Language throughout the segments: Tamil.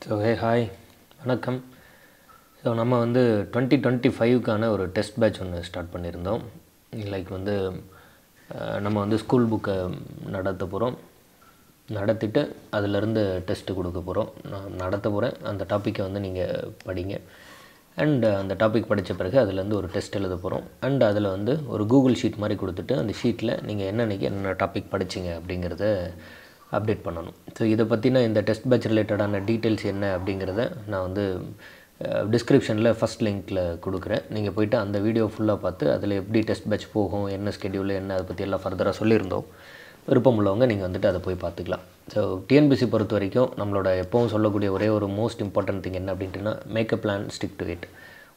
ஸோ ஹாய் வணக்கம். ஸோ நம்ம 2025க்கான ஒரு டெஸ்ட் பேட்ச் ஒன்று ஸ்டார்ட் பண்ணியிருந்தோம். லைக் நம்ம ஸ்கூல் புக்கை நடத்த போகிறோம். நடத்திட்டு அதிலேருந்து டெஸ்ட்டு கொடுக்க போகிறோம். நான் நடத்த போகிறேன். அந்த டாப்பிக்கை நீங்கள் படிங்க. அண்ட் அந்த டாபிக் படித்த பிறகு அதிலேருந்து ஒரு டெஸ்ட் எழுத போகிறோம். அண்ட் அதில் ஒரு கூகுள் ஷீட் மாதிரி கொடுத்துட்டு அந்த ஷீட்டில் நீங்கள் என்னென்ன டாபிக் படிச்சிங்க அப்படிங்கிறத அப்டேட் பண்ணணும். ஸோ இதை பற்றின இந்த டெஸ்ட் பேட்ச் ரிலேட்டடான டீட்டெயில்ஸ் என்ன அப்படிங்கிறத நான் டிஸ்கிரிப்ஷனில் ஃபஸ்ட் லிங்க்கில் கொடுக்குறேன். நீங்கள் போய்ட்டு அந்த வீடியோ ஃபுல்லாக பார்த்து அதில் எப்படி டெஸ்ட் பேட்ச் போகும், என்ன ஸ்கெடியூல், என்ன அதை பற்றி எல்லாம் ஃபர்தராக சொல்லியிருந்தோம். விருப்பம் உள்ளவங்க நீங்கள் அதை போய் பார்த்துக்கலாம். ஸோ டிஎன்பிசி பொறுத்த வரைக்கும் நம்மளோட எப்போவும் சொல்லக்கூடிய ஒரே ஒரு மோஸ்ட் இம்பார்ட்டன்ட் திங் என்ன அப்படின்ட்டுனா make a plan, stick to it.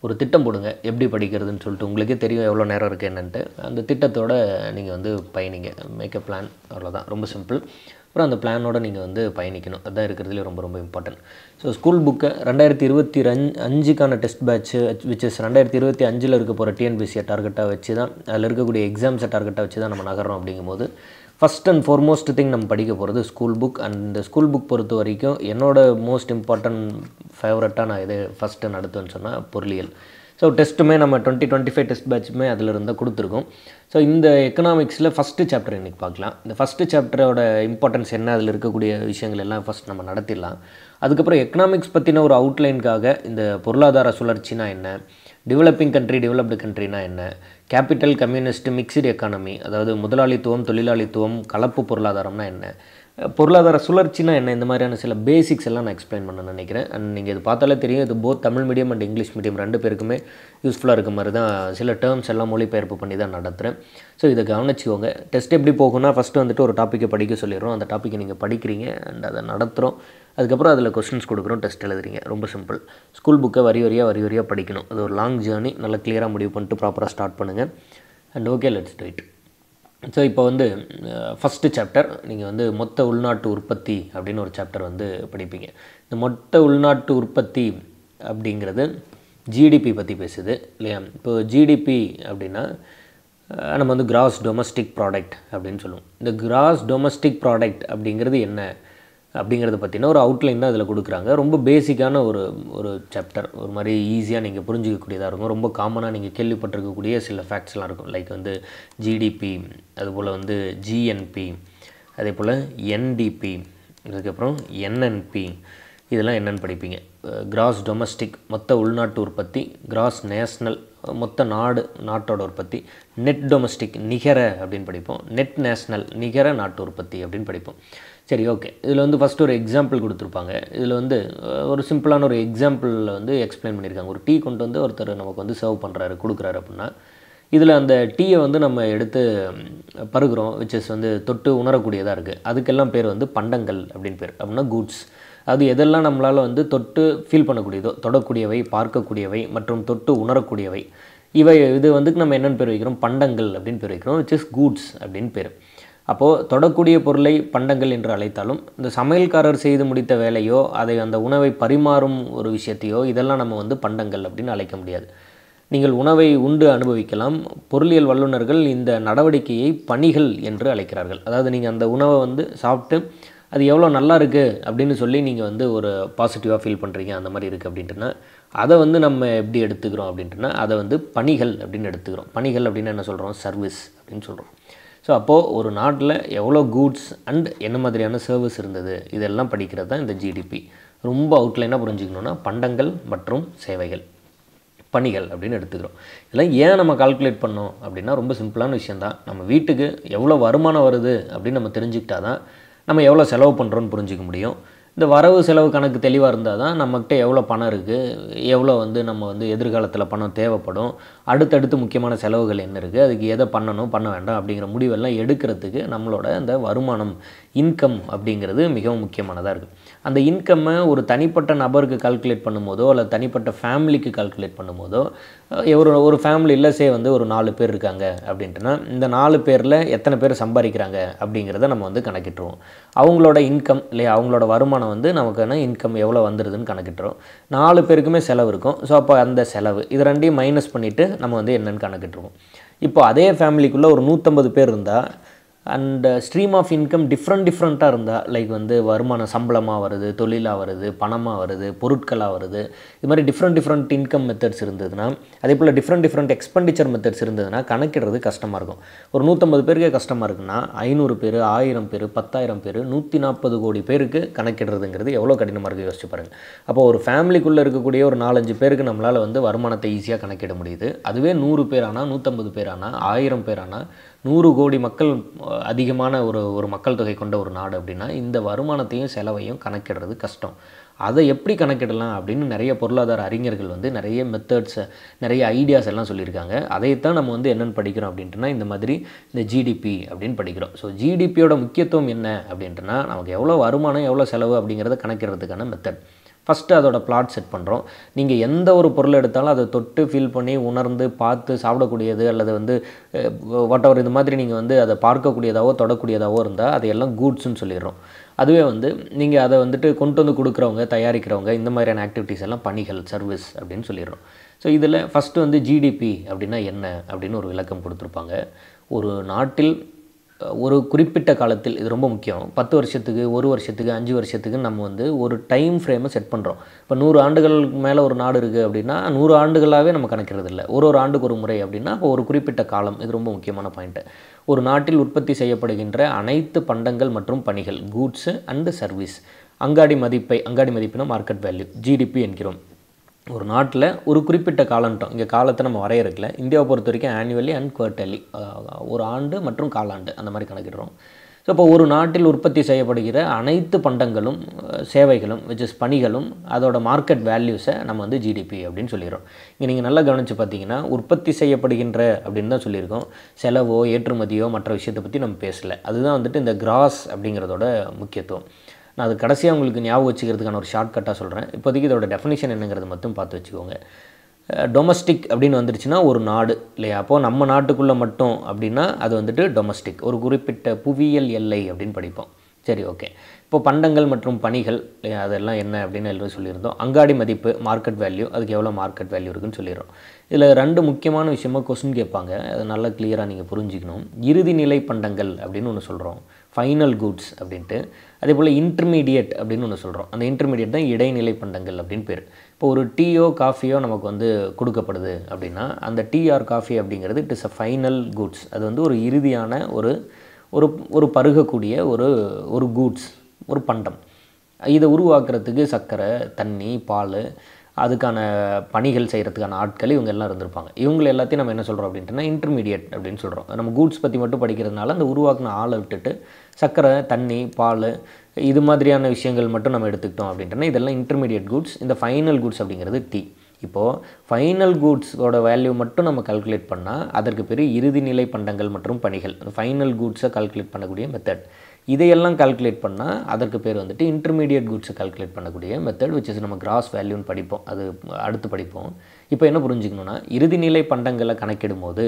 ஒரு திட்டம் போடுங்க, எப்படி படிக்கிறதுன்னு சொல்லிட்டு உங்களுக்கே தெரியும் எவ்வளோ நேரம் இருக்குது என்னன்ட்டு. அந்த திட்டத்தோடு நீங்கள் பயணிங்க. மேக் அ பிளான், அவ்வளோதான், ரொம்ப சிம்பிள். அப்புறம் அந்த பிளானோடு நீங்கள் பயணிக்கணும். அதுதான் இருக்கிறதுலே ரொம்ப ரொம்ப இம்பார்ட்டன்ட். ஸோ ஸ்கூல் புக்கை 2025க்கான டெஸ்ட் பேட்ச்சு விச் இஸ் 2025 இருக்க போகிற டிஎன்பிசியை டார்கெட்டாக வச்சு தான், அதில் இருக்கக்கூடிய எக்ஸாம்ஸை டார்கெட்டாக வச்சு தான் நம்ம நகர்றோம். அப்படிங்கும்போது ஃபஸ்ட் அண்ட் ஃபார்மோஸ்ட் திங் நம்ம படிக்க போகிறது ஸ்கூல் புக். அண்ட் இந்த ஸ்கூல் புக் பொறுத்த வரைக்கும் என்னோடய மோஸ்ட் இம்பார்ட்டன்ட் ஃபேவரட்டாக நான் எது ஃபஸ்ட்டு நடத்துவேன்னு சொன்னால் பொருளியல். ஸோ டெஸ்ட்டுமே நம்ம 2025 டெஸ்ட் பேட்சுமே அதில் இருந்தால் கொடுத்துருக்கோம். ஸோ இந்த எக்கனாமிக்ஸில் ஃபஸ்ட்டு சாப்டர் இன்றைக்கி பார்க்கலாம். இந்த ஃபஸ்ட்டு சாப்டரோட இம்பார்ட்டன்ஸ் என்ன, அதில் இருக்கக்கூடிய விஷயங்கள் எல்லாம் ஃபஸ்ட் நம்ம நடத்திடலாம். அதுக்கப்புறம் எக்கனாமிக்ஸ் பற்றின ஒரு அவுட்லைனுக்காக இந்த பொருளாதார சுழற்சினா என்ன, டெவலப்பிங் கண்ட்ரி, டெவலப்டு கண்ட்ரினா என்ன, கேபிட்டல், கம்யூனிஸ்ட், மிக்சடு எக்கானமி, அதாவது முதலாளித்துவம், தொழிலாளித்துவம், கலப்பு பொருளாதாரம்னா என்ன, பொருளாதார சுழற்சினா என்ன, இந்த மாதிரியான சில பேசிக்ஸ் எல்லாம் நான் எக்ஸ்பிளைன் பண்ண நினைக்கிறேன். அண்ட் நீங்கள் இது பார்த்தாலே தெரியும், இது both Tamil medium and English medium ரெண்டு பேருக்குமே யூஸ்ஃபுல்லாக இருக்க மாதிரி தான் சில டேர்ம்ஸ் எல்லாம் மொழிபெயர்ப்பு பண்ணி தான் நடத்துகிறேன். ஸோ இதை கவனிச்சுக்கோங்க. டெஸ்ட் எப்படி போகும்னா ஃபஸ்ட்டு ஒரு டாப்பிக்கை படிக்க சொல்லிடுறோம். அந்த டாப்பிக்கை நீங்கள் படிக்கிறீங்க அண்ட் அதை நடத்துகிறோம். அதுக்கப்புறம் அதில் கொஸ்டின்ஸ் கொடுக்குறோம், டெஸ்ட் எழுதுறீங்க. ரொம்ப சிம்பிள். ஸ்கூல் புக்கை வரி வரியாக படிக்கணும். அது ஒரு லாங் ஜேர்னி. நல்லா கிளியராக முடிவு பண்ணிட்டு ப்ராப்பராக ஸ்டார்ட் பண்ணுங்கள். And okay, let's to it. So இப்போ ஃபஸ்ட்டு சாப்டர் நீங்கள் மொத்த உள்நாட்டு உற்பத்தி அப்படின்னு ஒரு சாப்டர் படிப்பீங்க. இந்த மொத்த உள்நாட்டு உற்பத்தி அப்படிங்கிறது ஜிடிபி பற்றி பேசுது இல்லையா? இப்போ ஜிடிபி அப்படின்னா நம்ம கிராஸ் டொமஸ்டிக் ப்ராடக்ட் அப்படின்னு சொல்லுவோம். இந்த கிராஸ் டொமஸ்டிக் ப்ராடக்ட் அப்படிங்கிறது என்ன அப்படிங்கிறத பற்றின ஒரு அவுட்லைன் தான் இதில் கொடுக்குறாங்க. ரொம்ப பேசிக்கான ஒரு சாப்டர். ஒரு மாதிரி ஈஸியாக நீங்கள் புரிஞ்சிக்கக்கூடியதாக இருக்கும். ரொம்ப காமனாக நீங்கள் கேள்விப்பட்டிருக்கக்கூடிய சில ஃபேக்ட்ஸ்லாம் இருக்கும். லைக் ஜிடிபி, அதுபோல் ஜிஎன்பி, அதே போல் என்டிபி, அதுக்கப்புறம் என்என்பி, இதெல்லாம் என்னென்னு படிப்பீங்க. கிராஸ் டொமஸ்டிக் மொத்த உள்நாட்டு உற்பத்தி, கிராஸ் நேஷ்னல் மொத்த நாட்டோட உற்பத்தி, நெட் டொமஸ்டிக் நிகர அப்படின்னு படிப்போம், நெட் நேஷ்னல் நிகர நாட்டு உற்பத்தி அப்படின்னு படிப்போம். சரி, ஓகே. இதில் ஃபஸ்ட்டு ஒரு எக்ஸாம்பிள் கொடுத்துருப்பாங்க. இதில் ஒரு சிம்பிளான ஒரு எக்ஸாம்பிளில் எக்ஸ்பிளைன் பண்ணியிருக்காங்க. ஒரு டீ கொண்டு ஒருத்தர் நமக்கு சர்வ் பண்ணுறாரு, கொடுக்குறாரு அப்படின்னா, இதில் அந்த டீயை நம்ம எடுத்து பருகிறோம், விச் இஸ் தொட்டு உணரக்கூடியதாக இருக்குது. அதுக்கெல்லாம் பேர் பண்டங்கள் அப்படின்னு பேர். அப்படின்னா கூட்ஸ். அது எதெல்லாம் நம்மளால் தொட்டு ஃபீல் பண்ணக்கூடியதோ, தொடக்கூடியவை, பார்க்கக்கூடியவை மற்றும் தொட்டு உணரக்கூடியவை, இது நம்ம என்னென்னு பேர் வைக்கிறோம், பண்டங்கள் அப்படின்னு பேர் வைக்கிறோம், விச் இஸ் கூட்ஸ் அப்படின்னு பேர். அப்போது தொடக்கூடிய பொருளை பண்டங்கள் என்று அழைத்தாலும், இந்த சமையல்காரர் செய்து முடித்த வேலையோ, அந்த உணவை பரிமாறும் ஒரு விஷயத்தையோ, இதெல்லாம் நம்ம பண்டங்கள் அப்படின்னு அழைக்க முடியாது. நீங்கள் உணவை உண்டு அனுபவிக்கலாம். பொருளியல் வல்லுநர்கள் இந்த நடவடிக்கையை பணிகள் என்று அழைக்கிறார்கள். அதாவது நீங்கள் அந்த உணவை சாப்பிட்டு அது எவ்வளோ நல்லா இருக்குது அப்படின்னு சொல்லி நீங்கள் ஒரு பாசிட்டிவாக ஃபீல் பண்ணுறீங்க, அந்த மாதிரி இருக்குது அப்படின்ட்டுனா, அதை நம்ம எப்படி எடுத்துக்கிறோம் அப்படின்ட்டுனா, அதை பணிகள் அப்படின்னு எடுத்துக்கிறோம். பணிகள் அப்படின்னு என்ன சொல்கிறோம், சர்வீஸ் அப்படின்னு சொல்கிறோம். ஸோ அப்போது ஒரு நாட்டில் எவ்வளோ கூட்ஸ் அண்ட் என்ன மாதிரியான சர்வீஸ் இருந்தது, இதெல்லாம் படிக்கிறது தான் இந்த ஜிடிபி. ரொம்ப அவுட்லைனாக புரிஞ்சுக்கணுன்னா பண்டங்கள் மற்றும் சேவைகள், பணிகள் அப்படின்னு எடுத்துக்கிறோம். இதெல்லாம் ஏன் நம்ம கால்குலேட் பண்ணோம் அப்படின்னா, ரொம்ப சிம்பிளான விஷயந்தான். நம்ம வீட்டுக்கு எவ்வளோ வருமானம் வருது அப்படின்னு நம்ம தெரிஞ்சுக்கிட்டா தான் நம்ம எவ்வளோ செலவு பண்ணுறோன்னு புரிஞ்சிக்க முடியும். இந்த வரவு செலவு கணக்கு தெளிவாக இருந்தால் தான் நம்மக்கிட்ட எவ்வளோ பணம் இருக்குது, எவ்வளோ நம்ம எதிர்காலத்தில் பணம் தேவைப்படும், அடுத்தடுத்து முக்கியமான செலவுகள் என்ன இருக்குது, அதுக்கு எதை பண்ணணும் பண்ண வேண்டாம் அப்படிங்கிற முடிவெல்லாம் எடுக்கிறதுக்கு நம்மளோட அந்த வருமானம், இன்கம் அப்படிங்கிறது மிகவும் முக்கியமானதாக இருக்குது. அந்த இன்கம்மை ஒரு தனிப்பட்ட நபருக்கு கால்குலேட் பண்ணும்போதோ அல்லது தனிப்பட்ட ஃபேமிலிக்கு கால்குலேட் பண்ணும்போதோ, ஒரு ஃபேமிலியில் ஒரு 4 பேர் இருக்காங்க அப்படின்ட்டுனா, இந்த 4 பேரில் எத்தனை பேர் சம்பாதிக்கிறாங்க அப்படிங்கிறத நம்ம கணக்கிட்டுருவோம். அவங்களோட இன்கம் இல்லையா, அவங்களோட வருமானம் நமக்கான இன்கம் எவ்வளோ வந்துடுதுன்னு கணக்கிட்டுரும். 4 பேருக்குமே செலவு இருக்கும். ஸோ அப்போ அந்த செலவு இது ரெண்டையும் மைனஸ் பண்ணிவிட்டு நம்ம என்னென்னு கணக்கிட்டுருவோம். இப்போ அதே ஃபேமிலிக்குள்ளே ஒரு 150 பேர் இருந்தால் அண்ட் ஸ்ட்ரீம் ஆஃப் இன்கம் டிஃப்ரெண்ட்டாக இருந்தால், லைக் வந்து வருமானம் சம்பளமாக வருது, தொழிலாக வருது, பணமாக வருது, பொருட்களாக வருது, இது மாதிரி டிஃப்ரெண்ட் இன்கம் மெத்தட்ஸ் இருந்ததுன்னா, அதே போல் டிஃப்ரெண்ட் எக்ஸ்பெண்டிச்சர் மெத்தட்ஸ் இருந்ததுன்னா கணக்கிடுறது கஷ்டமாக இருக்கும். ஒரு 150 பேருக்கே கஷ்டமாக இருக்குன்னா 500 பேர், 1000 பேர், 10,000 பேர், 140 கோடி பேருக்கு கணக்கிடுறதுங்கிறது எவ்வளோ கடினமாக இருக்குது யோசிச்சு பாருங்கள். அப்போ ஒரு ஃபேமிலிக்குள்ளே இருக்கக்கூடிய ஒரு 4-5 பேருக்கு நம்மளால் வந்து வருமானத்தை ஈஸியாக கணக்கிட முடியுது. அதுவே 100 பேர் ஆனால், 150 பேர் ஆனால், 1000 பேர் ஆனால், 100 கோடி மக்கள் அதிகமான ஒரு மக்கள் தொகை கொண்ட ஒரு நாடு அப்படின்னா இந்த வருமானத்தையும் செலவையும் கணக்கிடுறது கஷ்டம். அதை எப்படி கணக்கிடலாம் அப்படின்னு நிறைய பொருளாதார அறிஞர்கள் வந்து நிறைய மெத்தட்ஸை, நிறைய ஐடியாஸ் எல்லாம் சொல்லியிருக்காங்க. அதைத்தான் நம்ம வந்து என்னென்னு படிக்கிறோம் அப்படின்ட்டுனா இந்த மாதிரி இந்த ஜிடிபி அப்படின்னு படிக்கிறோம். ஸோ ஜிடிபியோட முக்கியத்துவம் என்ன அப்படின்ட்டுனா நமக்கு எவ்வளோ வருமானம், எவ்வளோ செலவு அப்படிங்கிறத கணக்கிடுறதுக்கான மெத்தட். ஃபஸ்ட்டு அதோட பிளாட் செட் பண்ணுறோம். நீங்கள் எந்த ஒரு பொருள் எடுத்தாலும் அதை தொட்டு ஃபீல் பண்ணி உணர்ந்து பார்த்து சாப்பிடக்கூடியது அல்லது வந்து வாட் எவர் இது மாதிரி நீங்கள் வந்து அதை பார்க்கக்கூடியதாவோ தொடக்கூடியதாவோ இருந்தால் அதையெல்லாம் கூட்ஸ்ன்னு சொல்லிடுறோம். அதுவே வந்து நீங்கள் அதை வந்துட்டு கொண்டு வந்து கொடுக்குறவங்க, தயாரிக்கிறவங்க, இந்த மாதிரியான ஆக்டிவிட்டீஸ் எல்லாம் பணிகள், சர்வீஸ் அப்படின்னு சொல்லிடுறோம். ஸோ இதில் ஃபஸ்ட்டு வந்து ஜிடிபி அப்படின்னா என்ன அப்படின்னு ஒரு விளக்கம் கொடுத்துருப்பாங்க. ஒரு நாட்டில் ஒரு குறிப்பிட்ட காலத்தில், இது ரொம்ப முக்கியம், 10 வருஷத்துக்கு, 1 வருஷத்துக்கு, 5 வருஷத்துக்கு நம்ம வந்து ஒரு டைம் ஃப்ரேமை செட் பண்ணுறோம். இப்போ 100 ஆண்டுகளுக்கு மேலே ஒரு நாடு இருக்குது அப்படின்னா 100 ஆண்டுகளாகவே நம்ம கணக்கிறது இல்லை. ஒரு ஆண்டுக்கு ஒரு முறை அப்படின்னா அப்போ ஒரு குறிப்பிட்ட காலம். இது ரொம்ப முக்கியமான பாயிண்ட்டு. ஒரு நாட்டில் உற்பத்தி செய்யப்படுகின்ற அனைத்து பண்டங்கள் மற்றும் பணிகள், கூட்ஸு அண்டு சர்வீஸ், அங்காடி மதிப்புனா மார்க்கெட் வேல்யூ, ஜிடிபி என்கிறோம். ஒரு நாட்டில் ஒரு குறிப்பிட்ட காலம்ட்டோம். இங்கே காலத்தை நம்ம வரையறுக்கல. இந்தியாவை பொறுத்த வரைக்கும் ஆனுவலி அண்ட் குவார்ட்டர்லி, ஒரு ஆண்டு மற்றும் காலாண்டு அந்த மாதிரி கணக்கிடுறோம். ஸோ இப்போ ஒரு நாட்டில் உற்பத்தி செய்யப்படுகிற அனைத்து பண்டங்களும், சேவைகளும், விச் இஸ் பணிகளும், அதோட மார்க்கெட் வேல்யூஸை நம்ம வந்து ஜிடிபி அப்படின்னு சொல்லிடுறோம். இங்கே நீங்கள் நல்லா கவனித்து பார்த்தீங்கன்னா உற்பத்தி செய்யப்படுகின்ற அப்படின்னு தான் சொல்லியிருக்கோம். செலவோ ஏற்றுமதியோ மற்ற விஷயத்தை பற்றி நம்ம பேசலை. அதுதான் வந்துட்டு இந்த கிராஸ் அப்படிங்கிறதோட முக்கியத்துவம். நான் அது கடைசியாக உங்களுக்கு ஞாபகம் வச்சுக்கிறதுக்கான ஒரு ஷார்ட்கட்டாக சொல்கிறேன். இப்போதைக்கு இதோட டெஃபினிஷன் என்னங்கிறது மட்டும் பார்த்து வச்சுக்கோங்க. டொமஸ்டிக் அப்படின்னு வந்துருச்சுன்னா ஒரு நாடு இல்லையா? அப்போது நம்ம நாட்டுக்குள்ளே மட்டும் அப்படின்னா அது வந்துட்டு டொமஸ்டிக், ஒரு குறிப்பிட்ட புவியியல் எல்லை அப்படின்னு படிப்போம். சரி, ஓகே. இப்போ பண்டங்கள் மற்றும் பணிகள் இல்லையா, அதெல்லாம் என்ன அப்படின்னு எல்லாரும் சொல்லியிருந்தோம். அங்காடி மதிப்பு, மார்க்கெட் வேல்யூ, அதுக்கு எவ்வளோ மார்க்கெட் வேல்யூ இருக்குதுன்னு சொல்லிடுறோம். இதில் 2 முக்கியமான விஷயமாக கொஸ்டின் கேட்பாங்க. அதை நல்லா கிளியராக நீங்கள் புரிஞ்சுக்கணும். இறுதி நிலை பண்டங்கள் அப்படின்னு ஒன்று சொல்கிறோம், ஃபைனல் கூட்ஸ் அப்படின்ட்டு. அதே போல் இன்டர்மீடியட் அப்படின்னு ஒன்று சொல்கிறோம். அந்த இன்டர்மீடியட் தான் இடைநிலை பண்டங்கள் அப்படின்னு பேர். இப்போ ஒரு டீயோ காஃபியோ நமக்கு வந்து கொடுக்கப்படுது அப்படின்னா அந்த டீ ஆர் காஃபி அப்படிங்கிறது it is a final goods. அது வந்து ஒரு இறுதியான ஒரு பருகக்கூடிய ஒரு கூட்ஸ், ஒரு பண்டம். இதை உருவாக்குறதுக்கு சர்க்கரை, தண்ணி, பால், அதுக்கான பணிகள் செய்கிறதுக்கான ஆட்கள் இவங்க எல்லாம் இருந்திருப்பாங்க. இவங்க எல்லாத்தையும் நம்ம என்ன சொல்கிறோம் அப்படின்ட்டுனா இன்டர்மீடியட் அப்படின்னு சொல்கிறோம். நம்ம கூட்ஸ் பற்றி மட்டும் படிக்கிறதுனால அந்த உருவாக்கின ஆளை விட்டுட்டு சர்க்கரை, தண்ணி, பால், இது மாதிரியான விஷயங்கள் மட்டும் நம்ம எடுத்துக்கிட்டோம் அப்படின்ட்டுனா இதெல்லாம் இன்டர்மீடியட் கூட்ஸ். இந்த ஃபைனல் கூட்ஸ் அப்படிங்கிறது டீ. இப்போது ஃபைனல் கூட்ஸோட வேல்யூ மட்டும் நம்ம கால்குலேட் பண்ணால் அதற்கு பேர் இறுதி நிலை பண்டங்கள் மற்றும் பணிகள். ஃபைனல் கூட்ஸை கால்குலேட் பண்ணக்கூடிய மெத்தட். இதையெல்லாம் கால்குலேட் பண்ணால் அதற்கு பேர் வந்துட்டு இன்டர்மீடியட் கூட்ஸை கால்குலேட் பண்ணக்கூடிய மெத்தட், விச் இஸ் நம்ம கிராஸ் வேல்யூன்னு படிப்போம். அது அடுத்து படிப்போம். இப்போ என்ன புரிஞ்சுக்கணுன்னா, இறுதிநிலை பண்டங்களை கணக்கிடும் போது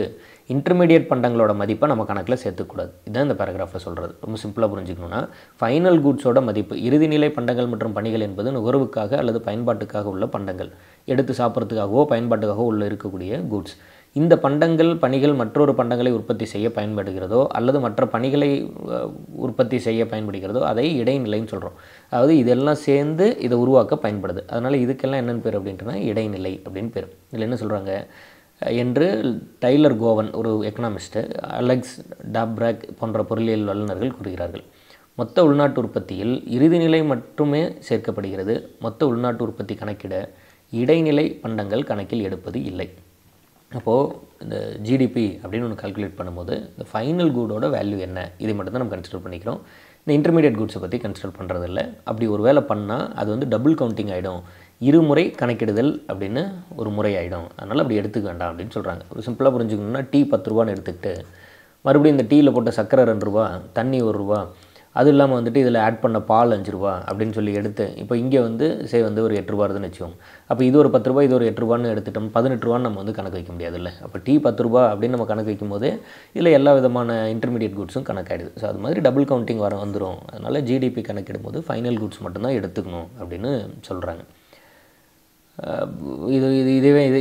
இன்டர்மீடியட் பண்டங்களோட மதிப்பை நம்ம கணக்கில் சேர்த்துக்கூடாது. இதுதான் இந்த பேராகிராஃபில் சொல்கிறது. ரொம்ப சிம்பிளாக புரிஞ்சுக்கணுன்னா, ஃபைனல் கூட்ஸோட மதிப்பு, இறுதிநிலை பண்டங்கள் மற்றும் பணிகள் என்பது நுகர்வுக்காக அல்லது பயன்பாட்டுக்காக உள்ள பண்டங்கள், எடுத்து சாப்பிட்றதுக்காகவோ பயன்பாட்டுக்காகவோ உள்ள இருக்கக்கூடிய கூட்ஸ். இந்த பண்டங்கள், பணிகள் மற்றொரு பண்டங்களை உற்பத்தி செய்ய பயன்படுகிறதோ அல்லது மற்ற பணிகளை உற்பத்தி செய்ய பயன்படுகிறதோ அதை இடைநிலைன்னு சொல்கிறோம். அதாவது இதெல்லாம் சேர்ந்து இதை உருவாக்க பயன்படுது. அதனால் இதுக்கெல்லாம் என்னென்னு பேர் அப்படின்ட்டுனா இடைநிலை அப்படின்னு பேர். இதில் என்ன சொல்கிறாங்க என்று டைலர் கோவன், ஒரு எக்கனாமிஸ்ட்டு, அலெக்ஸ் டாப்ராக் போன்ற பொருளியல் வல்லுநர்கள் கூறுகிறார்கள். மொத்த உள்நாட்டு உற்பத்தியில் இறுதிநிலை மட்டுமே சேர்க்கப்படுகிறது. மொத்த உள்நாட்டு உற்பத்தி கணக்கிட இடைநிலை பண்டங்கள் கணக்கில் எடுப்பது இல்லை. அப்போது இந்த ஜிடிபி அப்படின்னு ஒன்று கால்குலேட் பண்ணும்போது இந்த ஃபைனல் கூடோட வேல்யூ என்ன, இதை மட்டும் தான் நம்ம கன்சிடர் பண்ணிக்கிறோம். இந்த இன்டர்மீடியட் கூட்ஸை பற்றி கன்சிடர் பண்ணுறதில்ல. அப்படி ஒரு வேலை பண்ணால் அது வந்து டபுள் கவுண்டிங் ஆகிடும், இருமுறை கணக்கிடுதல் அப்படின்னு ஒரு முறை ஆகிடும். அதனால் அப்படி எடுத்துக்க வேண்டாம் அப்படின்னு சொல்கிறாங்க. ஒரு சிம்பிளாக புரிஞ்சுக்கணுன்னா, டீ 10 ரூபான்னு எடுத்துக்கிட்டு மறுபடியும் இந்த டீயில் போட்ட சர்க்கரை 2 ரூபா, தண்ணி 1 ரூபா, அது இல்லாமல் வந்துட்டு இதில் ஆட் பண்ண பால் 5 ரூபா அப்படின்னு சொல்லி எடுத்து, இப்போ இங்கே வந்து வந்து ஒரு 8 ரூபா இருக்குதுன்னு வச்சுக்கோங்க. அப்போ இது ஒரு 10 ரூபா, இது ஒரு 8 ரூபான்னு எடுத்துட்டோம், 18 ரூபான்னு நம்ம வந்து கணக்கு வைக்க முடியாதுல்ல. அப்போ டீ 10 ரூபா அப்படின்னு நம்ம கணக்கு வைக்கும் போது இதில் எல்லா விதமான இன்டர்மீடியட் கூட்ஸும் கணக்காயிடுது. ஸோ அது மாதிரி டபுள் கவுண்டிங் வந்துடும். அதனால் ஜிடிபி கணக்கிடும் போது ஃபைனல் கூட்ஸ் மட்டும்தான் எடுத்துக்கணும் அப்படின்னு சொல்கிறாங்க.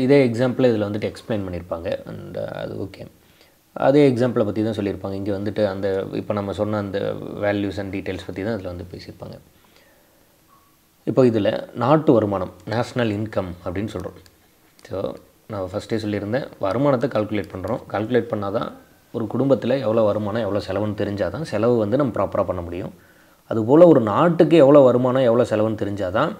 இதே எக்ஸாம்பிள் இதில் வந்துட்டு எக்ஸ்பிளைன் பண்ணியிருப்பாங்க. அண்ட் அது ஓகே. அதே எக்ஸாம்பிளை பற்றி தான் சொல்லியிருப்பாங்க. இங்கே வந்துட்டு அந்த இப்போ நம்ம சொன்ன அந்த வேல்யூஸ் அண்ட் டீட்டெயில்ஸ் பற்றி தான் அதில் வந்து பேசியிருப்பாங்க. இப்போ இதில் நாட்டு வருமானம், நேஷ்னல் இன்கம் அப்படின்னு சொல்கிறோம். ஸோ நான் ஃபஸ்ட்டே சொல்லியிருந்தேன், வருமானத்தை கால்குலேட் பண்ணுறோம். கால்குலேட் பண்ணால் தான் ஒரு குடும்பத்தில் எவ்வளோ வருமானம் எவ்வளோ செலவுன்னு தெரிஞ்சால் தான் செலவு வந்து நம்ம ப்ராப்பராக பண்ண முடியும். அதுபோல் ஒரு நாட்டுக்கு எவ்வளோ வருமானம் எவ்வளோ செலவுன்னு தெரிஞ்சால் தான்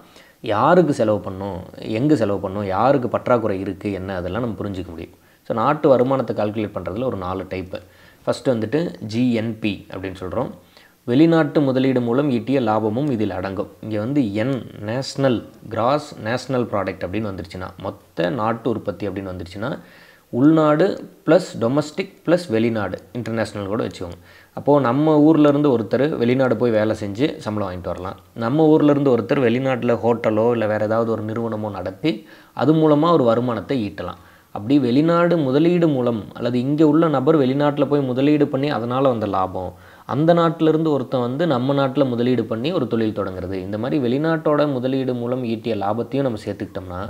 யாருக்கு செலவு பண்ணணும், எங்கே செலவு பண்ணணும், யாருக்கு பற்றாக்குறை இருக்குது, என்ன அதெல்லாம் நம்ம புரிஞ்சிக்க முடியும். ஸோ நாட்டு வருமானத்தை கால்குலேட் பண்ணுறதுல ஒரு 4 டைப்பு. ஃபஸ்ட்டு வந்துட்டு ஜிஎன்பி அப்படின்னு சொல்கிறோம். வெளிநாட்டு முதலீடு மூலம் ஈட்டிய லாபமும் இதில் அடங்கும். இங்கே வந்து நேஷ்னல் கிராஸ் நேஷ்னல் ப்ராடக்ட் அப்படின்னு வந்துருச்சுன்னா, மொத்த நாட்டு உற்பத்தி அப்படின்னு வந்துருச்சுன்னா உள்நாடு ப்ளஸ் டொமஸ்டிக் ப்ளஸ் வெளிநாடு இன்டர்நேஷ்னல் கூட வச்சுக்கோங்க. அப்போது நம்ம ஊர்லேருந்து ஒருத்தர் வெளிநாடு போய் வேலை செஞ்சு சம்பளம் வாங்கிட்டு வரலாம். நம்ம ஊர்லேருந்து ஒருத்தர் வெளிநாட்டில் ஹோட்டலோ இல்லை வேறு ஏதாவது ஒரு நிறுவனமோ நடத்தி அது மூலமாக ஒரு வருமானத்தை ஈட்டலாம். அப்படி வெளிநாடு முதலீடு மூலம் அல்லது இங்கே உள்ள நபர் வெளிநாட்டில் போய் முதலீடு பண்ணி அதனால் வந்த லாபம், அந்த நாட்டிலேருந்து ஒருத்தன் வந்து நம்ம நாட்டில் முதலீடு பண்ணி ஒரு தொழில் தொடங்குறது, இந்த மாதிரி வெளிநாட்டோட முதலீடு மூலம் ஈட்டிய லாபத்தையும் நம்ம சேர்த்துக்கிட்டோம்னா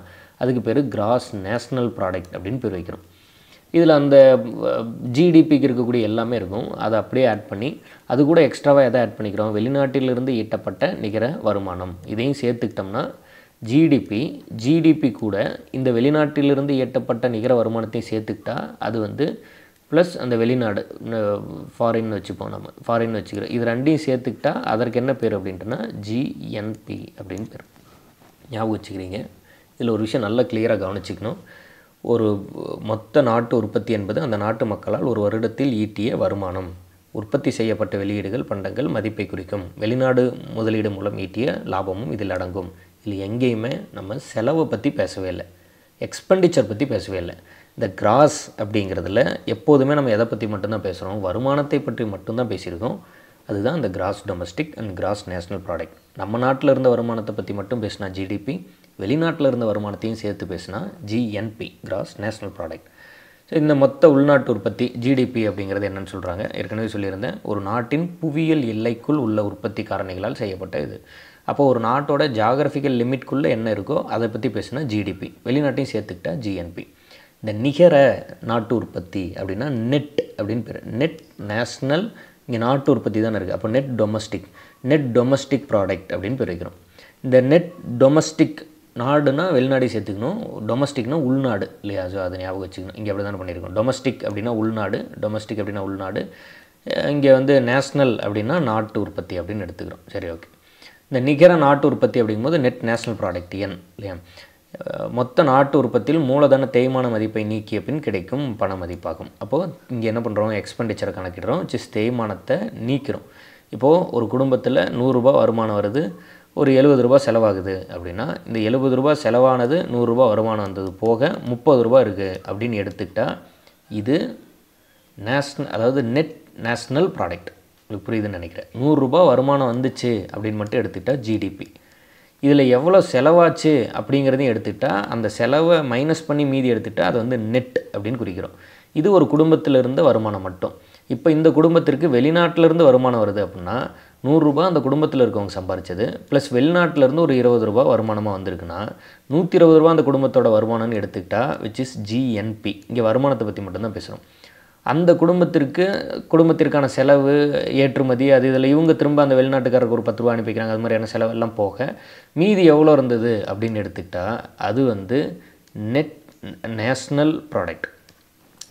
அதுக்கு பேர் கிராஸ் நேஷ்னல் ப்ராடக்ட் அப்படின்னு பேர் வைக்கிறோம். இதில் அந்த ஜிடிபிக்கு இருக்கக்கூடிய எல்லாமே இருக்கும். அதை அப்படியே ஆட் பண்ணி அது கூட எக்ஸ்ட்ராவாக எதை ஆட் பண்ணிக்கிறோம், வெளிநாட்டிலிருந்து ஈட்டப்பட்ட நிகர வருமானம், இதையும் சேர்த்துக்கிட்டோம்னா ஜிடிபி கூட இந்த வெளிநாட்டிலிருந்து ஈட்டப்பட்ட நிகர வருமானத்தையும் சேர்த்துக்கிட்டா அது வந்து ப்ளஸ் அந்த வெளிநாடு ஃபாரின் வச்சுப்போம், நம்ம ஃபாரின் வச்சுக்கிறோம். இது ரெண்டையும் சேர்த்துக்கிட்டா அதற்கு என்ன பேர் அப்படின்ட்டுனா ஜிஎன்பி அப்படின்னு பேர். ஞாபகம் வச்சுக்கிறீங்க. இதில் ஒரு விஷயம் நல்லா கிளியராக கவனிச்சிக்கணும். ஒரு மொத்த நாட்டு உற்பத்தி என்பது அந்த நாட்டு மக்களால் ஒரு வருடத்தில் ஈட்டிய வருமானம். உற்பத்தி செய்யப்பட்ட வெளியீடுகள் பண்டங்கள் மதிப்பை குறிக்கும். வெளிநாடு முதலீடு மூலம் ஈட்டிய லாபமும் இதில் அடங்கும். இதில் எங்கேயுமே நம்ம செலவை பற்றி பேசவே இல்லை, எக்ஸ்பெண்டிச்சர் பற்றி பேசவே இல்லை. இந்த கிராஸ் அப்படிங்கிறதுல எப்போதுமே நம்ம எதை பற்றி மட்டும்தான் பேசுகிறோம், வருமானத்தை பற்றி மட்டும்தான் பேசியிருக்கோம். அதுதான் இந்த gross domestic and cross national product. நம்ம நாட்டில் இருந்த வருமானத்தை பற்றி மட்டும் பேசினா ஜிடிபி, வெளிநாட்டில் இருந்த வருமானத்தையும் சேர்த்து பேசினா GNB cross national product. So இந்த மொத்த உள்நாட்டு உற்பத்தி ஜிடிபி அப்படிங்கிறது என்னென்னு சொல்கிறாங்க, ஏற்கனவே சொல்லியிருந்தேன். ஒரு நாட்டின் புவியியல் எல்லைக்குள் உள்ள உற்பத்தி காரணிகளால் செய்யப்பட்ட இது. அப்போ ஒரு நாட்டோட ஜாகிரபிக்கல் லிமிட்குள்ளே என்ன இருக்கோ அதை பற்றி பேசினா ஜிடிபி, வெளிநாட்டையும் சேர்த்துக்கிட்டா ஜிஎன்பி. இந்த நிகர நாட்டு உற்பத்தி அப்படின்னா நெட் அப்படின்னு பேர். நெட் நேஷ்னல், இங்கே நாட்டு உற்பத்தி தானே இருக்குது, அப்போ நெட் டொமஸ்டிக் ப்ராடக்ட் அப்படின்னு பேர் வைக்கிறோம். இந்த நெட் டொமஸ்டிக், நாடுனா வெளிநாடே சேர்த்துக்கணும், டொமஸ்டிக்னா உள்நாடு இல்லையா? ஸோ அதை ஞாபகம் வச்சுக்கணும். இங்கே அப்படி தானே பண்ணியிருக்கோம். டொமஸ்டிக் அப்படின்னா உள்நாடு, டொமஸ்டிக் அப்படின்னா உள்நாடு. இங்கே வந்து நேஷ்னல் அப்படின்னா நாட்டு உற்பத்தி அப்படின்னு எடுத்துக்கிறோம். சரி, ஓகே. இந்த நிகர நாட்டு உற்பத்தி அப்படிங்கும்போது நெட் நேஷ்னல் ப்ராடக்ட் என் இல்லையா? மொத்த நாட்டு உற்பத்தியில் மூலதன தேய்மான மதிப்பை நீக்கிய பின் கிடைக்கும் பண மதிப்பாகும். அப்போது இங்கே என்ன பண்ணுறோம், எக்ஸ்பெண்டிச்சரை கணக்கிடுறோம், தேய்மானத்தை நீக்கிறோம். இப்போது ஒரு குடும்பத்தில் 100 ரூபா வருமானம் வருது, ஒரு 70 ரூபா செலவாகுது அப்படின்னா இந்த 70 ரூபா செலவானது 100 ரூபா வருமானம் வந்தது போக 30 ரூபா இருக்குது அப்படின்னு எடுத்துக்கிட்டால் இது அதாவது நெட் நேஷ்னல் ப்ராடக்ட். உங்களுக்கு புரியுதுன்னு நினைக்கிறேன். 100 ரூபா வருமானம் வந்துச்சு அப்படின்னு மட்டும் எடுத்துக்கிட்டால் ஜிடிபி. இதில் எவ்வளோ செலவாச்சு அப்படிங்கிறதையும் எடுத்துக்கிட்டால் அந்த செலவை மைனஸ் பண்ணி மீதி எடுத்துக்கிட்டால் அது வந்து நெட் அப்படின்னு குறிக்கிறோம். இது ஒரு குடும்பத்தில் இருந்த வருமானம் மட்டும். இப்போ இந்த குடும்பத்திற்கு வெளிநாட்டிலேருந்து வருமானம் வருது அப்படின்னா 100 ரூபா அந்த குடும்பத்தில் இருக்கவங்க சம்பாரிச்சது ப்ளஸ் வெளிநாட்டிலேருந்து ஒரு 20 ரூபா வருமானமாக வந்திருக்குன்னா 120 ரூபா அந்த குடும்பத்தோட வருமானம்னு எடுத்துக்கிட்டால் விச் இஸ் ஜிஎன்பி. இங்கே வருமானத்தை பற்றி மட்டும்தான் பேசுகிறோம். அந்த குடும்பத்திற்கான செலவு, ஏற்றுமதி, அது இதில் இவங்க திரும்ப அந்த வெளிநாட்டுக்காரருக்கு ஒரு 10 ரூபா அனுப்பி வைக்கிறாங்க, அது மாதிரியான செலவெல்லாம் போக மீதி எவ்வளோ இருந்தது அப்படின்னு எடுத்துக்கிட்டால் அது வந்து நெட் நேஷ்னல் ப்ராடக்ட்.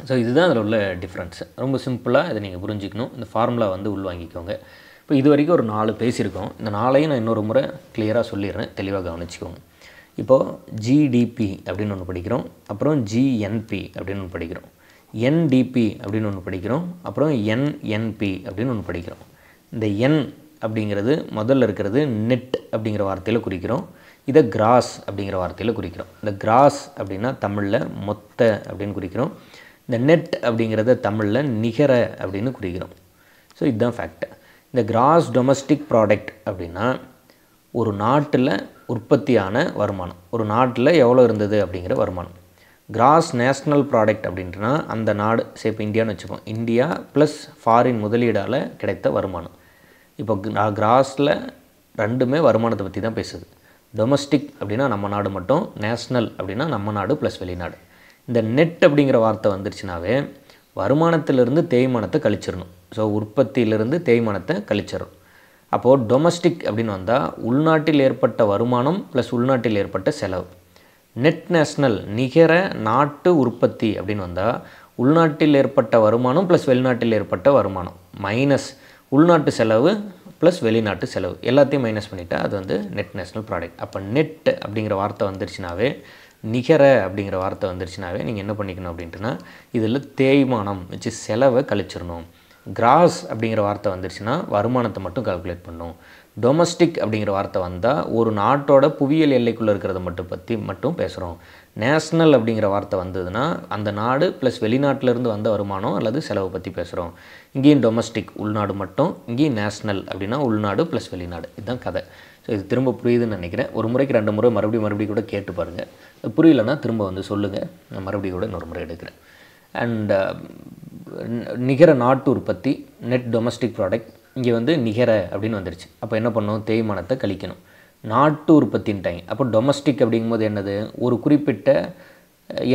ஸோ இதுதான் அதில் உள்ள டிஃப்ரென்ஸ். ரொம்ப சிம்பிளாக இதை நீங்கள் புரிஞ்சிக்கணும். இந்த ஃபார்முலா வந்து உள்வாங்கிக்கோங்க. இப்போ இது வரைக்கும் ஒரு 4 பேசியிருக்கோம். இந்த 4ஐயும் நான் இன்னொரு முறை கிளியராக சொல்லிடுறேன், தெளிவாக கவனிச்சிக்கோங்க. இப்போது ஜிடிபி அப்படின்னு ஒன்று படிக்கிறோம், அப்புறம் ஜிஎன்பி அப்படின்னு ஒன்று படிக்கிறோம், என்டிபி அப்படின்னு ஒன்று படிக்கிறோம், அப்புறம் என்என்பி அப்படின்னு ஒன்று படிக்கிறோம். இந்த என் அப்படிங்கிறது முதல்ல இருக்கிறது நெட் அப்படிங்கிற வார்த்தையில் குறிக்கிறோம். இதை கிராஸ் அப்படிங்கிற வார்த்தையில் குறிக்கிறோம். இந்த கிராஸ் அப்படின்னா தமிழில் மொத்த அப்படின்னு குறிக்கிறோம். இந்த நெட் அப்படிங்கிறத தமிழில் நிகர அப்படின்னு குறிக்கிறோம். ஸோ இதுதான் ஃபேக்ட். இந்த கிராஸ் டொமஸ்டிக் ப்ராடக்ட் அப்படின்னா ஒரு நாட்டில் உற்பத்தியான வருமானம், ஒரு நாட்டில் எவ்வளோ இருந்தது அப்படிங்கிற வருமானம். கிராஸ் நேஷ்னல் ப்ராடக்ட் அப்படின்ட்டுனா அந்த நாடு, இப்போ இந்தியான்னு வச்சுப்போம், இந்தியா ப்ளஸ் ஃபாரின் முதலீடால் கிடைத்த வருமானம். இப்போ கிராஸில் ரெண்டுமே வருமானத்தை பற்றி தான் பேசுது. டொமஸ்டிக் அப்படின்னா நம்ம நாடு மட்டும், நேஷ்னல் அப்படின்னா நம்ம நாடு ப்ளஸ் வெளிநாடு. இந்த நெட் அப்படிங்கிற வார்த்தை வந்துருச்சுனாவே வருமானத்திலிருந்து தேய்மானத்தை கழிச்சிடணும். ஸோ உற்பத்தியிலிருந்து தேய்மானத்தை கழிச்சிடணும். அப்போது டொமஸ்டிக் அப்படின்னு வந்தால் உள்நாட்டில் ஏற்பட்ட வருமானம் ப்ளஸ் உள்நாட்டில் ஏற்பட்ட செலவு. நெட் நேஷ்னல் நிகர நாட்டு உற்பத்தி அப்படின்னு வந்தால் உள்நாட்டில் ஏற்பட்ட வருமானம் ப்ளஸ் வெளிநாட்டில் ஏற்பட்ட வருமானம் மைனஸ் உள்நாட்டு செலவு ப்ளஸ் வெளிநாட்டு செலவு எல்லாத்தையும் மைனஸ் பண்ணிவிட்டால் அது வந்து நெட் நேஷ்னல் ப்ராடக்ட். அப்போ நெட் அப்படிங்கிற வார்த்தை வந்துருச்சுனாவே, நிகர அப்படிங்கிற வார்த்தை வந்துருச்சுனாவே நீங்கள் என்ன பண்ணிக்கணும் அப்படின்ட்டுனா இதில் தேய்மானம் வச்சு செலவை கழிச்சிடணும். கிராஸ் அப்படிங்கிற வார்த்தை வந்துருச்சுன்னா வருமானத்தை மட்டும் கால்குலேட் பண்ணணும். டொமஸ்டிக் அப்படிங்கிற வார்த்தை வந்தால் ஒரு நாட்டோட புவியியல் எல்லைக்குள்ளே இருக்கிறத மட்டும் பேசுகிறோம். நேஷ்னல் அப்படிங்கிற வார்த்தை வந்ததுன்னா அந்த நாடு ப்ளஸ் வெளிநாட்டிலேருந்து வந்த வருமானம் அல்லது செலவை பற்றி பேசுகிறோம். இங்கேயும் டொமஸ்டிக் உள்நாடு மட்டும், இங்கேயும் நேஷ்னல் அப்படின்னா உள்நாடு ப்ளஸ் வெளிநாடு. இதுதான் கதை. ஸோ இது திரும்ப புரியுதுன்னு நினைக்கிறேன். ஒரு முறைக்கு 2 முறை மறுபடியும் கூட கேட்டு பாருங்கள். புரியலைன்னா திரும்ப வந்து சொல்லுங்கள், நான் மறுபடியும் கூட இன்னொரு முறை எடுக்கிறேன். அண்ட் நிகர நாட்டு உற்பத்தி நெட் டொமஸ்டிக் ப்ராடக்ட் இங்கே வந்து நிகர அப்படின்னு வந்துருச்சு. அப்போ என்ன பண்ணணும், தேய்மானத்தை கழிக்கணும். நாட்டு உற்பத்தின்ட்டாங்க. அப்போ டொமஸ்டிக் அப்படிங்கும்போது என்னது, ஒரு குறிப்பிட்ட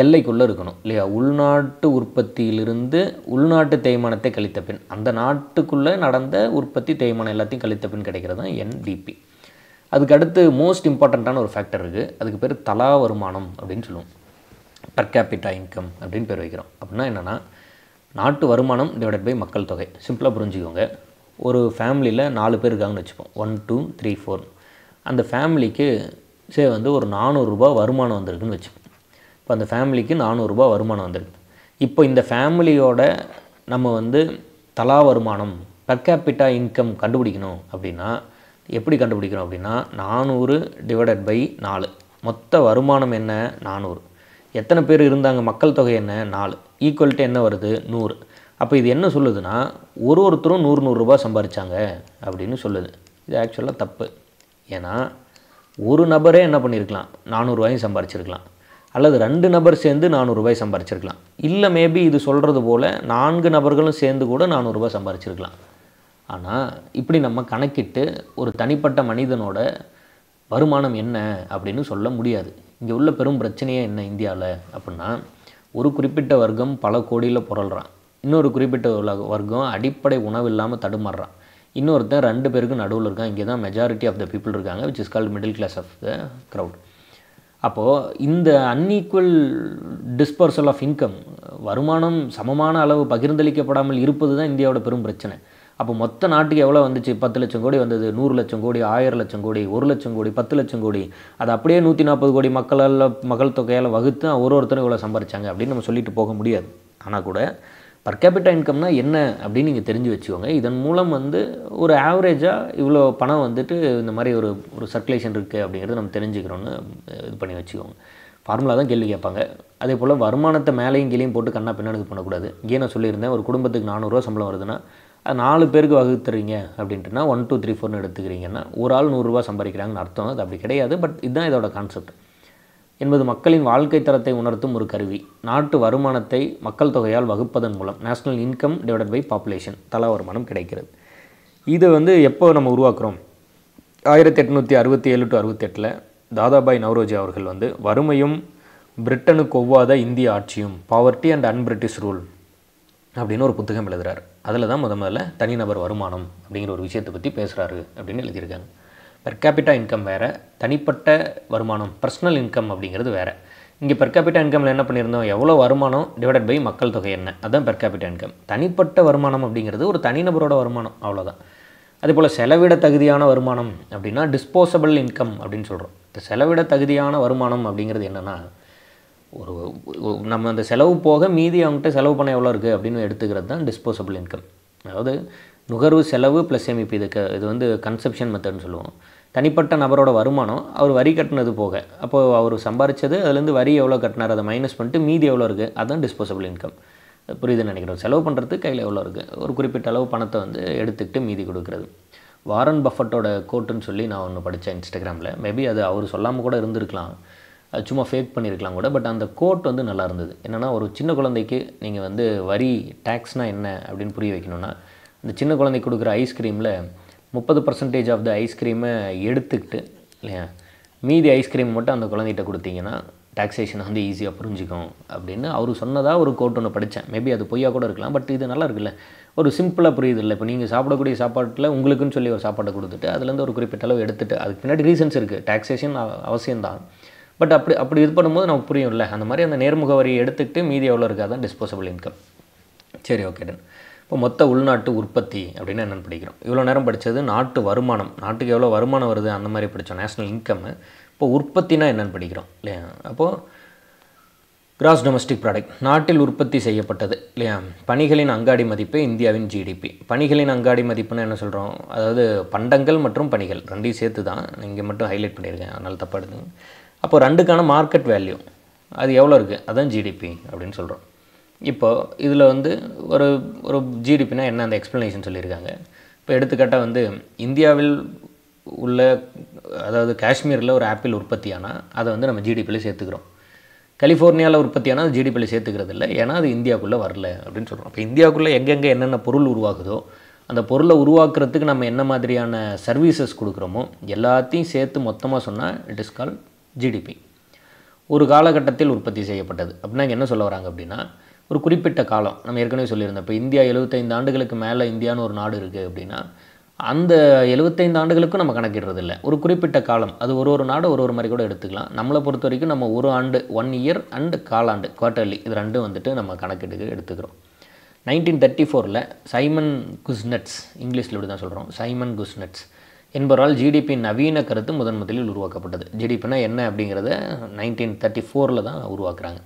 எல்லைக்குள்ளே இருக்கணும் இல்லையா. உள்நாட்டு உற்பத்தியிலிருந்து உள்நாட்டு தேய்மானத்தை கழித்த பின், அந்த நாட்டுக்குள்ளே நடந்த உற்பத்தி தேய்மானம் எல்லாத்தையும் கழித்த பின் கிடைக்கிறது தான் NDP. அதுக்கு அடுத்து மோஸ்ட் இம்பார்ட்டண்ட்டான ஒரு ஃபேக்டர் இருக்குது. அதுக்கு பேர் தலா வருமானம் அப்படின்னு சொல்லுவோம். பர் கேபிட்டா இன்கம் அப்படின்னு பேர் வைக்கிறோம். அப்படின்னா என்னென்னா, நாட்டு வருமானம் டிவைடட் பை மக்கள் தொகை. சிம்பிளாக புரிஞ்சுக்கோங்க. ஒரு ஃபேமிலியில் 4 பேர் இருக்காங்கன்னு வச்சுப்போம். 1 2 3 4. அந்த ஃபேமிலிக்கு வந்து ஒரு 400 ரூபா வருமானம் வந்திருக்குன்னு வச்சுப்போம். இப்போ அந்த ஃபேமிலிக்கு 400 ரூபா வருமானம் வந்திருக்கு. இப்போ இந்த ஃபேமிலியோட நம்ம வந்து தலா வருமானம் பர் கேபிட்டா இன்கம் கண்டுபிடிக்கணும். அப்படின்னா எப்படி கண்டுபிடிக்கணும் அப்படின்னா, 400 டிவைடட் பை 4. மொத்த வருமானம் என்ன, 400. எத்தனை பேர் இருந்தாங்க, மக்கள் தொகை என்ன, 4. ஈக்குவல்ட்டு என்ன வருது, 100. அப்போ இது என்ன சொல்லுதுன்னா, ஒருத்தரும் 100 ரூபா சம்பாதிச்சாங்க அப்படின்னு சொல்லுது. இது ஆக்சுவலாக தப்பு. ஏன்னா ஒரு நபரே என்ன பண்ணியிருக்கலாம், 400 ரூபாயும் சம்பாதிச்சிருக்கலாம். அல்லது 2 நபர் சேர்ந்து 400 ரூபாய் சம்பாதிச்சிருக்கலாம். இல்லை மேபி இது சொல்கிறது போல் 4 நபர்களும் சேர்ந்து கூட 400 ரூபாய் சம்பாதிச்சிருக்கலாம். ஆனால் இப்படி நம்ம கணக்கிட்டு ஒரு தனிப்பட்ட மனிதனோட வருமானம் என்ன அப்படின்னு சொல்ல முடியாது. இங்கே உள்ள பெரும் பிரச்சனையே என்ன இந்தியாவில் அப்படின்னா, ஒரு குறிப்பிட்ட வர்க்கம் பல கோடியில் புரள்றான். இன்னொரு குறிப்பிட்ட வர்க்கம் அடிப்படை உணவு இல்லாமல் தடுமாறுறான். இன்னொருத்தன் 2 பேருக்கு நடுவில் இருக்கான். இங்கே தான் மெஜாரிட்டி ஆஃப் த பீப்புள் இருக்காங்க, which is called middle class of the crowd. அப்போது இந்த அன்ஈக்குவல் டிஸ்பர்சல் ஆஃப் இன்கம், வருமானம் சமமான அளவு பகிர்ந்தளிக்கப்படாமல் இருப்பது தான் இந்தியாவோட பெரும் பிரச்சனை. அப்போ மொத்த நாட்டுக்கு எவ்வளோ வந்துச்சு, 10 லட்சம் கோடி வந்தது, 100 லட்சம் கோடி, 1000 லட்சம் கோடி, 1 லட்சம் கோடி, 10 லட்சம் கோடி. அது அப்படியே 140 கோடி மக்கள் தொகையால் வகுத்து ஒருத்தரும் இவ்வளோ சம்பாதிச்சாங்க அப்படின்னு நம்ம சொல்லிட்டு போக முடியாது. ஆனால் கூட பர் கேபிட்டா இன்கம்னா என்ன அப்படின்னு நீங்கள் தெரிஞ்சு வச்சுக்கோங்க. இதன் மூலம் வந்து ஒரு ஆவரேஜாக இவ்வளோ பணம் வந்துட்டு இந்த மாதிரி ஒரு சர்க்குலேஷன் இருக்குது அப்படிங்கிறது நம்ம தெரிஞ்சுக்கிறோன்னு இது பண்ணி வச்சுக்கோங்க. ஃபார்முலா தான் கேள்வி கேட்பாங்க. அதே போல் வருமானத்தை மேலேயும் கீழேயும் போட்டு கண்ணா பின்னாடி பண்ணக்கூடாது. இங்கே நான் சொல்லியிருந்தேன், ஒரு குடும்பத்துக்கு 400 ரூபா சம்பளம் வருதுன்னா அது 4 பேருக்கு வகுத்துறீங்க அப்படின்ட்டுனா 1 2 3 4ன்னு எடுத்துக்கிறீங்கன்னா ஒரு ஆள் 100 ரூபா சம்பாதிக்கிறாங்கன்னு அர்த்தம். அது அப்படி கிடையாது. பட் இதுதான் இதோட கான்செப்ட் என்பது மக்களின் வாழ்க்கை தரத்தை உணர்த்தும் ஒரு கருவி. நாட்டு வருமானத்தை மக்கள் தொகையால் வகுப்பதன் மூலம் national income divided by population தலா வருமானம் கிடைக்கிறது. இது வந்து எப்போ நம்ம உருவாக்குறோம், 1867 to 68 தாதாபாய் நவ்ரோஜி அவர்கள் வந்து வறுமையும் பிரிட்டனுக்கு ஒவ்வாத இந்திய ஆட்சியும், பாவர்ட்டி அண்ட் அன்பிரிட்டிஷ் ரூல் அப்படின்னு ஒரு புத்தகம் எழுதுகிறார். அதில் தான் முதல்ல தனிநபர் வருமானம் அப்படிங்கிற ஒரு விஷயத்தை பற்றி பேசுகிறாரு அப்படின்னு எழுதியிருக்காங்க. பெர் கேபிட்டா இன்கம் வேறு, தனிப்பட்ட வருமானம் பர்சனல் இன்கம் அப்படிங்கிறது வேறு. இங்கே பெர் கேபிட்டா இன்கமில் என்ன பண்ணியிருந்தோம், எவ்வளோ வருமானம் டிவைடட் பை மக்கள் தொகை என்ன, அதுதான் பெர் கேபிட்டா இன்கம். தனிப்பட்ட வருமானம் அப்படிங்கிறது ஒரு தனிநபரோட வருமானம், அவ்வளோதான். அதே போல் செலவிட தகுதியான வருமானம் அப்படின்னா டிஸ்போசபிள் இன்கம் அப்படின்னு சொல்கிறோம். இந்த செலவிட தகுதியான வருமானம் அப்படிங்கிறது என்னென்னா, நம்ம அந்த செலவு போக மீதி அவங்ககிட்ட செலவு பண்ண எவ்வளோ இருக்குது அப்படின்னு எடுத்துக்கிறது தான் டிஸ்போசபிள் இன்கம். அதாவது நுகர்வு செலவு ப்ளஸ் சேமிப்பு. இது வந்து கன்செப்ஷன் மெத்தட்னு சொல்லுவோம். தனிப்பட்ட நபரோட வருமானம் அவர் வரி கட்டினது போக, அப்போது அவர் சம்பாரித்தது அதுலேருந்து வரி எவ்வளோ கட்டினார் அதை மைனஸ் பண்ணிட்டு மீதி எவ்வளோ இருக்குது, அதுதான் டிஸ்போசபிள் இன்கம். புரியுதுன்னு நினைக்கிறோம். செலவு பண்ணுறதுக்கு கையில் எவ்வளோ இருக்குது, ஒரு குறிப்பிட்ட அளவு பணத்தை வந்து எடுத்துக்கிட்டு மீதி கொடுக்குறது. வாரன் பஃபட்டோட கோட்டுன்னு சொல்லி நான் ஒன்று படித்தேன் இன்ஸ்டாகிராமில். மேபி அது அவர் சொல்லாமல் கூட இருந்திருக்கலாம், அது சும்மா ஃபேக் பண்ணியிருக்கலாம் கூட. பட் அந்த கோட் வந்து நல்லா இருந்தது. என்னென்னா, ஒரு சின்ன குழந்தைக்கு நீங்கள் வந்து வரி டேக்ஸ்னால் என்ன அப்படின்னு புரிய வைக்கணுன்னா, அந்த சின்ன குழந்தைக்கு கொடுக்குற ஐஸ்கிரீமில் 30% ஆஃப் த ஐஸ்கிரீமை எடுத்துக்கிட்டு இல்லையா, மீதி ஐஸ்கிரீம் மட்டும் அந்த குழந்தைகிட்ட கொடுத்தீங்கன்னா டாக்ஸேஷனை வந்து ஈஸியாக புரிஞ்சிக்கும் அப்படின்னு அவர் சொன்னதாக ஒரு கோட் ஒன்று படித்தேன். மேபி அது பொய்யா கூட இருக்கலாம். பட் இது நல்லா இருக்குல்ல, ஒரு சிம்பிளாக புரியுது இல்லை. இப்போ நீங்கள் சாப்பிடக்கூடிய சாப்பாட்டில் உங்களுக்குன்னு சொல்லி ஒரு சாப்பாட்டை கொடுத்துட்டு அதுலேருந்து ஒரு குறிப்பிட்ட அளவு எடுத்துகிட்டு, அதுக்கு பின்னாடி ரீசன்ஸ் இருக்குது, டாக்ஸேஷன் அவசியம்தான். பட் அப்படி இது பண்ணும்போது நமக்கு புரியும்ல, அந்த மாதிரி அந்த நேர்முக வரியை எடுத்துக்கிட்டு மீதி எவ்வளோ இருக்கா தான் டிஸ்போசபிள் இன்கம். சரி, ஓகே டன். இப்போ மொத்த உள்நாட்டு உற்பத்தி அப்படின்னு என்னென்னு படிக்கிறோம். இவ்வளோ நேரம் படித்தது நாட்டு வருமானம், நாட்டுக்கு எவ்வளோ வருமானம் வருது அந்த மாதிரி படித்தோம், நேஷ்னல் இன்கம். இப்போ உற்பத்தினா என்னென்னு படிக்கிறோம் இல்லையா. அப்போது கிராஸ் டொமஸ்டிக் ப்ராடக்ட், நாட்டில் உற்பத்தி செய்யப்பட்டது இல்லையா. பணிகளின் அங்காடி மதிப்பு இந்தியாவின் ஜிடிபி. பணிகளின் அங்காடி மதிப்புன்னு என்ன சொல்கிறோம், அதாவது பண்டங்கள் மற்றும் பணிகள் ரெண்டையும் சேர்த்து தான் இங்கே மட்டும் ஹைலைட் பண்ணியிருக்கேன், அதனால் தப்பாக எடுத்துங்க. அப்போ ரெண்டுக்கான மார்க்கெட் வேல்யூ அது எவ்வளோ இருக்குது, அதுதான் ஜிடிபி அப்படின்னு சொல்கிறோம். இப்போது இதில் வந்து ஒரு ஒரு ஜிடிபினா என்ன அந்த எக்ஸ்ப்ளனேஷன் சொல்லியிருக்காங்க. இப்போ எடுத்துக்காட்டாக வந்து இந்தியாவில் உள்ள, அதாவது காஷ்மீரில் ஒரு ஆப்பிள் உற்பத்தியானால் அதை வந்து நம்ம ஜிடிபியில் சேர்த்துக்கிறோம். கலிஃபோர்னியாவில் உற்பத்தியானால் அது ஜிடிபியில் சேர்த்துக்கிறது இல்லை, ஏன்னா அது இந்தியாவுக்குள்ளே வரல அப்படின்னு சொல்கிறோம். இப்போ இந்தியாவுக்குள்ளே எங்கெங்கே என்னென்ன பொருள் உருவாகுதோ அந்த பொருளை உருவாக்குறதுக்கு நம்ம என்ன மாதிரியான சர்வீசஸ் கொடுக்குறோமோ எல்லாத்தையும் சேர்த்து மொத்தமாக சொன்னால் இட் இஸ் கால் ஜிடிபி. ஒரு காலகட்டத்தில் உற்பத்தி செய்யப்பட்டது அப்படின்னா இங்கே என்ன சொல்ல வராங்க அப்படின்னா, ஒரு குறிப்பிட்ட காலம், நம்ம ஏற்கனவே சொல்லியிருந்தோம். இப்போ இந்தியா 75 ஆண்டுகளுக்கு மேலே இந்தியான்னு ஒரு நாடு இருக்குது அப்படின்னா அந்த 75 ஆண்டுகளுக்கும் நம்ம கணக்கிடுறதில்ல, ஒரு குறிப்பிட்ட காலம். அது ஒரு நாடு ஒரு மாதிரி கூட எடுத்துக்கலாம். நம்மளை பொறுத்த வரைக்கும் நம்ம ஒரு ஆண்டு, 1 இயர் அண்ட் காலாண்டு, குவார்ட்டர்லி, இது ரெண்டும் வந்துட்டு நம்ம கணக்கெடுக்க எடுத்துக்கிறோம். 1934 சைமன் குஸ்னெட்ஸ், இங்கிலீஷில் இப்படி தான் சொல்கிறோம், சைமன் குஸ்னெட்ஸ் என்பவரால் ஜிடிபி நவீன கருத்து முதலில் உருவாக்கப்பட்டது. ஜிடிபினா என்ன அப்படிங்கிறத 1934 தான் உருவாக்குறாங்க.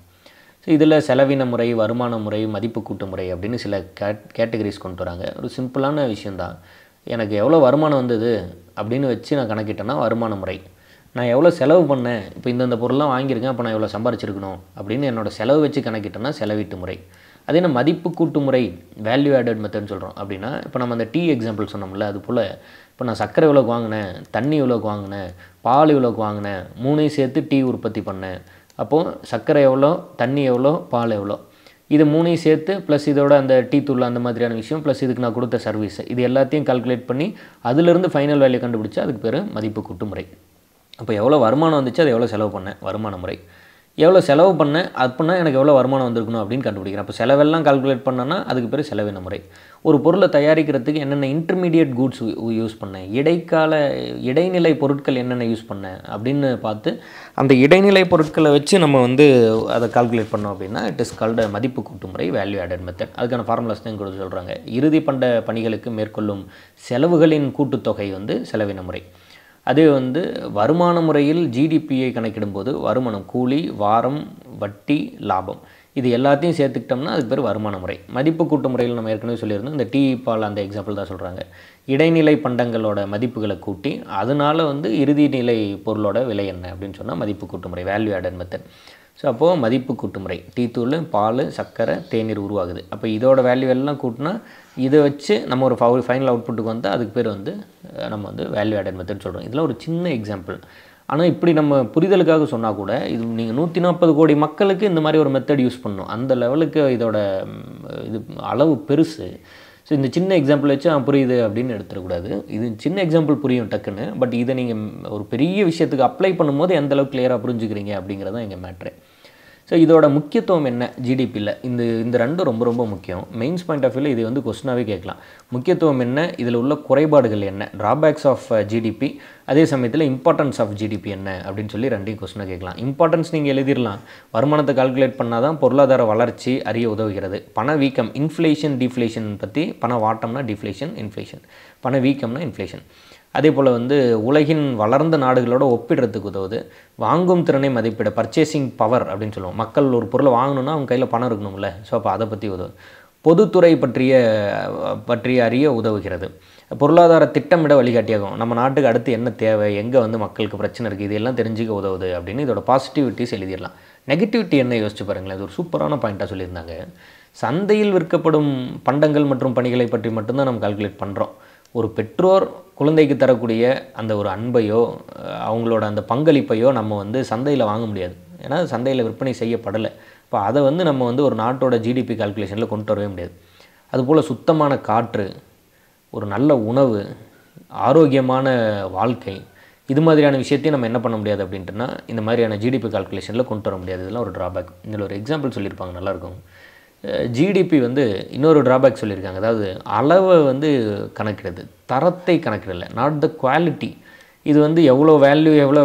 ஸோ இதில் செலவின முறை, வருமான முறை, மதிப்பு கூட்டு முறை அப்படின்னு சில கேட்டகரிஸ் கொண்டு வராங்க. ஒரு சிம்பிளான விஷயந்தான். எனக்கு எவ்வளோ வருமானம் வந்தது அப்படின்னு வச்சு நான் கணக்கிட்டேன்னா வருமான முறை. நான் எவ்வளோ செலவு பண்ணேன், இப்போ இந்தந்த பொருள்லாம் வாங்கியிருக்கேன், அப்போ நான் எவ்வளோ சம்பாரிச்சிருக்கணும் அப்படின்னு என்னோடய செலவு வச்சு கணக்கிட்டேன்னா செலவீட்டு முறை. அதே நான் மதிப்பு கூட்டு முறை, வேல்யூ ஆடட் மெத்தட்னு சொல்கிறோம். அப்படின்னா இப்போ நம்ம அந்த டீ எக்ஸாம்பிள் சொன்னோம்ல, அது போல் இப்போ நான் சர்க்கரை எவ்வளோக்கு வாங்கினேன், தண்ணி எவ்வளோக்கு வாங்கினேன், பால் எவ்வளோக்கு வாங்கினேன், மூணையும் சேர்த்து டீ உற்பத்தி பண்ணேன். அப்போது சர்க்கரை எவ்வளோ, தண்ணி எவ்வளோ, பால் எவ்வளோ, இது மூணையும் சேர்த்து ப்ளஸ் இதோட அந்த டீ தூள் அந்த மாதிரியான விஷயம் ப்ளஸ் இதுக்கு நான் கொடுத்த சர்வீஸ், இது எல்லாத்தையும் கால்குலேட் பண்ணி அதிலிருந்து ஃபைனல் வேல்யூ கண்டுபிடிச்சா அதுக்கு பேர் மதிப்பு கூட்டு முறை. அப்போ எவ்வளோ வருமானம் வந்துச்சு, அது எவ்வளோ செலவு பண்ணேன், வருமான முறை. எவ்வளோ செலவு பண்ணேன் அப்படின்னா எனக்கு எவ்வளோ வருமானம் வந்திருக்கணும் அப்படின்னு கண்டுபிடிக்கிறேன். அப்போ செலவெல்லாம் கால்குலேட் பண்ணேன்னா அதுக்கு பேர் செலவின முறை. ஒரு பொருளை தயாரிக்கிறதுக்கு என்னென்ன இன்டர்மீடியட் கூட்ஸ் யூஸ் பண்ணேன், இடைநிலை பொருட்கள் என்னென்ன யூஸ் பண்ணேன் அப்படின்னு பார்த்து அந்த இடைநிலை பொருட்களை வச்சு நம்ம வந்து அதை கால்குலேட் பண்ணோம் அப்படின்னா இட் இஸ் கால்டு மதிப்பு கூட்டு முறை, வேல்யூ ஆடட் மெத்தட். அதுக்கான ஃபார்முலாஸ் தான் கொடுத்து சொல்கிறாங்க. இறுதி பண்ட பணிகளுக்கு மேற்கொள்ளும் செலவுகளின் கூட்டுத்தொகை வந்து செலவின முறை. அதே வந்து வருமான முறையில் ஜிடிபியை கணக்கிடும்போது வருமானம், கூலி, வாரம், வட்டி, லாபம், இது எல்லாத்தையும் சேர்த்துக்கிட்டோம்னா அதுக்கு பேர் வருமான முறை. மதிப்பு கூட்டு முறையில் நம்ம ஏற்கனவே சொல்லியிருந்தோம், இந்த டீ, பால் அந்த எக்ஸாம்பிள் தான் சொல்கிறாங்க. இடைநிலை பண்டங்களோட மதிப்புகளை கூட்டி அதனால் வந்து இறுதி நிலை பொருளோட விலை என்ன அப்படின்னு சொன்னால் மதிப்பு கூட்டு முறை, வேல்யூ ஆடட் மெத்தட். ஸோ அப்போது மதிப்பு கூட்டு முறை, டீ தூள், பால், சர்க்கரை, தேநீர் உருவாகுது. அப்போ இதோட வேல்யூ எல்லாம் கூட்டினா இதை வச்சு நம்ம ஒரு ஃபைனல் அவுட்புட்டுக்கு வந்தால் அதுக்கு பேர் வந்து நம்ம வந்து வேல்யூ ஆடட் மெத்தட் சொல்கிறோம். இதெல்லாம் ஒரு சின்ன எக்ஸாம்பிள். ஆனால் இப்படி நம்ம புரிதலுக்காக சொன்னால் கூட இது நீங்கள் 140 கோடி மக்களுக்கு இந்த மாதிரி ஒரு மெத்தட் யூஸ் பண்ணணும், அந்த லெவலுக்கு இதோட இது அளவு பெருசு. ஸோ இந்த சின்ன எக்ஸாம்பிள் வச்சு புரியுது அப்படின்னு எடுத்துடக்கூடாது. இது சின்ன எக்ஸாம்பிள் புரியும் டக்குன்னு, பட் இதை நீங்கள் ஒரு பெரிய விஷயத்துக்கு அப்ளை பண்ணும்போது எந்த அளவுக்கு கிளியராக புரிஞ்சுக்கிறீங்க அப்படிங்கிறதான் எங்கள் மேட்ரு. ஸோ இதோட முக்கியத்துவம் என்ன ஜிடிபியில், இந்த ரெண்டும் ரொம்ப ரொம்ப முக்கியம். மெயின்ஸ் பாயிண்ட் ஆஃப் வியூவில் இது வந்து கொஸ்டினாகவே கேட்கலாம். முக்கியத்துவம் என்ன, இதில் உள்ள குறைபாடுகள் என்ன, ட்ராபேக்ஸ் ஆஃப் ஜிடிபி, அதே சமயத்தில் இம்பார்ட்டன்ஸ் ஆஃப் ஜிடிபி என்ன அப்படின்னு சொல்லி ரெண்டையும் கொஸ்டினாக கேட்கலாம். இம்பார்ட்டன்ஸ் நீங்கள் எழுதிடலாம், வருமானத்தை கால்குலேட் பண்ணால் தான் பொருளாதார வளர்ச்சி அறிய உதவுகிறது. பண வீக்கம், இன்ஃப்ளேஷன் டிஃப்ளேஷன் பற்றி, பண வாட்டம்னா டிஃப்ளேஷன், இன்ஃப்ளேஷன், பண வீக்கம்னா இன்ஃப்ளேஷன். அதே போல் வந்து உலகின் வளர்ந்த நாடுகளோட ஒப்பிடுறதுக்கு உதவுது. வாங்கும் திறனை மதிப்பிட, பர்ச்சேசிங் பவர் அப்படின்னு சொல்லுவோம். மக்கள் ஒரு பொருளை வாங்கணுன்னா அவங்க கையில் பணம் இருக்கணும்ல, ஸோ அப்போ அதை பற்றி உதவும். பொதுத்துறை பற்றிய அறிய உதவுகிறது. பொருளாதார திட்டமிட வழிகாட்டியாகும். நம்ம நாட்டுக்கு அடுத்து என்ன தேவை, எங்கே வந்து மக்களுக்கு பிரச்சனை இருக்குது, இதெல்லாம் தெரிஞ்சுக்க உதவுது அப்படின்னு இதோட பாசிட்டிவிட்டிஸ் எழுதிடலாம். நெகட்டிவிட்டி என்ன யோசிச்சு பாருங்களேன், இது ஒரு சூப்பரான பாயிண்ட்டாக சொல்லியிருந்தாங்க. சந்தையில் விற்கப்படும் பண்டங்கள் மற்றும் பணிகளை பற்றி மட்டும்தான் நம்ம கால்குலேட் பண்ணுறோம். ஒரு பெற்றோர் குழந்தைக்கு தரக்கூடிய அந்த ஒரு அன்பையோ அவங்களோட அந்த பங்களிப்பையோ நம்ம வந்து சந்தையில் வாங்க முடியாது, ஏன்னா சந்தையில் விற்பனை செய்யப்படலை. இப்போ அதை வந்து நம்ம வந்து ஒரு நாட்டோட ஜிடிபி கால்குலேஷனில் கொண்டு வரவே முடியாது. அதுபோல் சுத்தமான காற்று, ஒரு நல்ல உணவு, ஆரோக்கியமான வாழ்க்கை, இது மாதிரியான விஷயத்தையும் நம்ம என்ன பண்ண முடியாது அப்படின்ட்டுனா இந்த மாதிரியான ஜிடிபி கால்குலேஷனில் கொண்டு வர முடியாது. இதெல்லாம் ஒரு ட்ராபேக். இதில் ஒரு எக்ஸாம்பிள் சொல்லியிருப்பாங்க, நல்லாயிருக்கும். ஜிடிபி வந்து இன்னொரு ட்ராபேக் சொல்லியிருக்காங்க. அதாவது அளவை வந்து கணக்கிடுது, தரத்தை கணக்கிடலை, நாட் த குவாலிட்டி. இது வந்து எவ்வளோ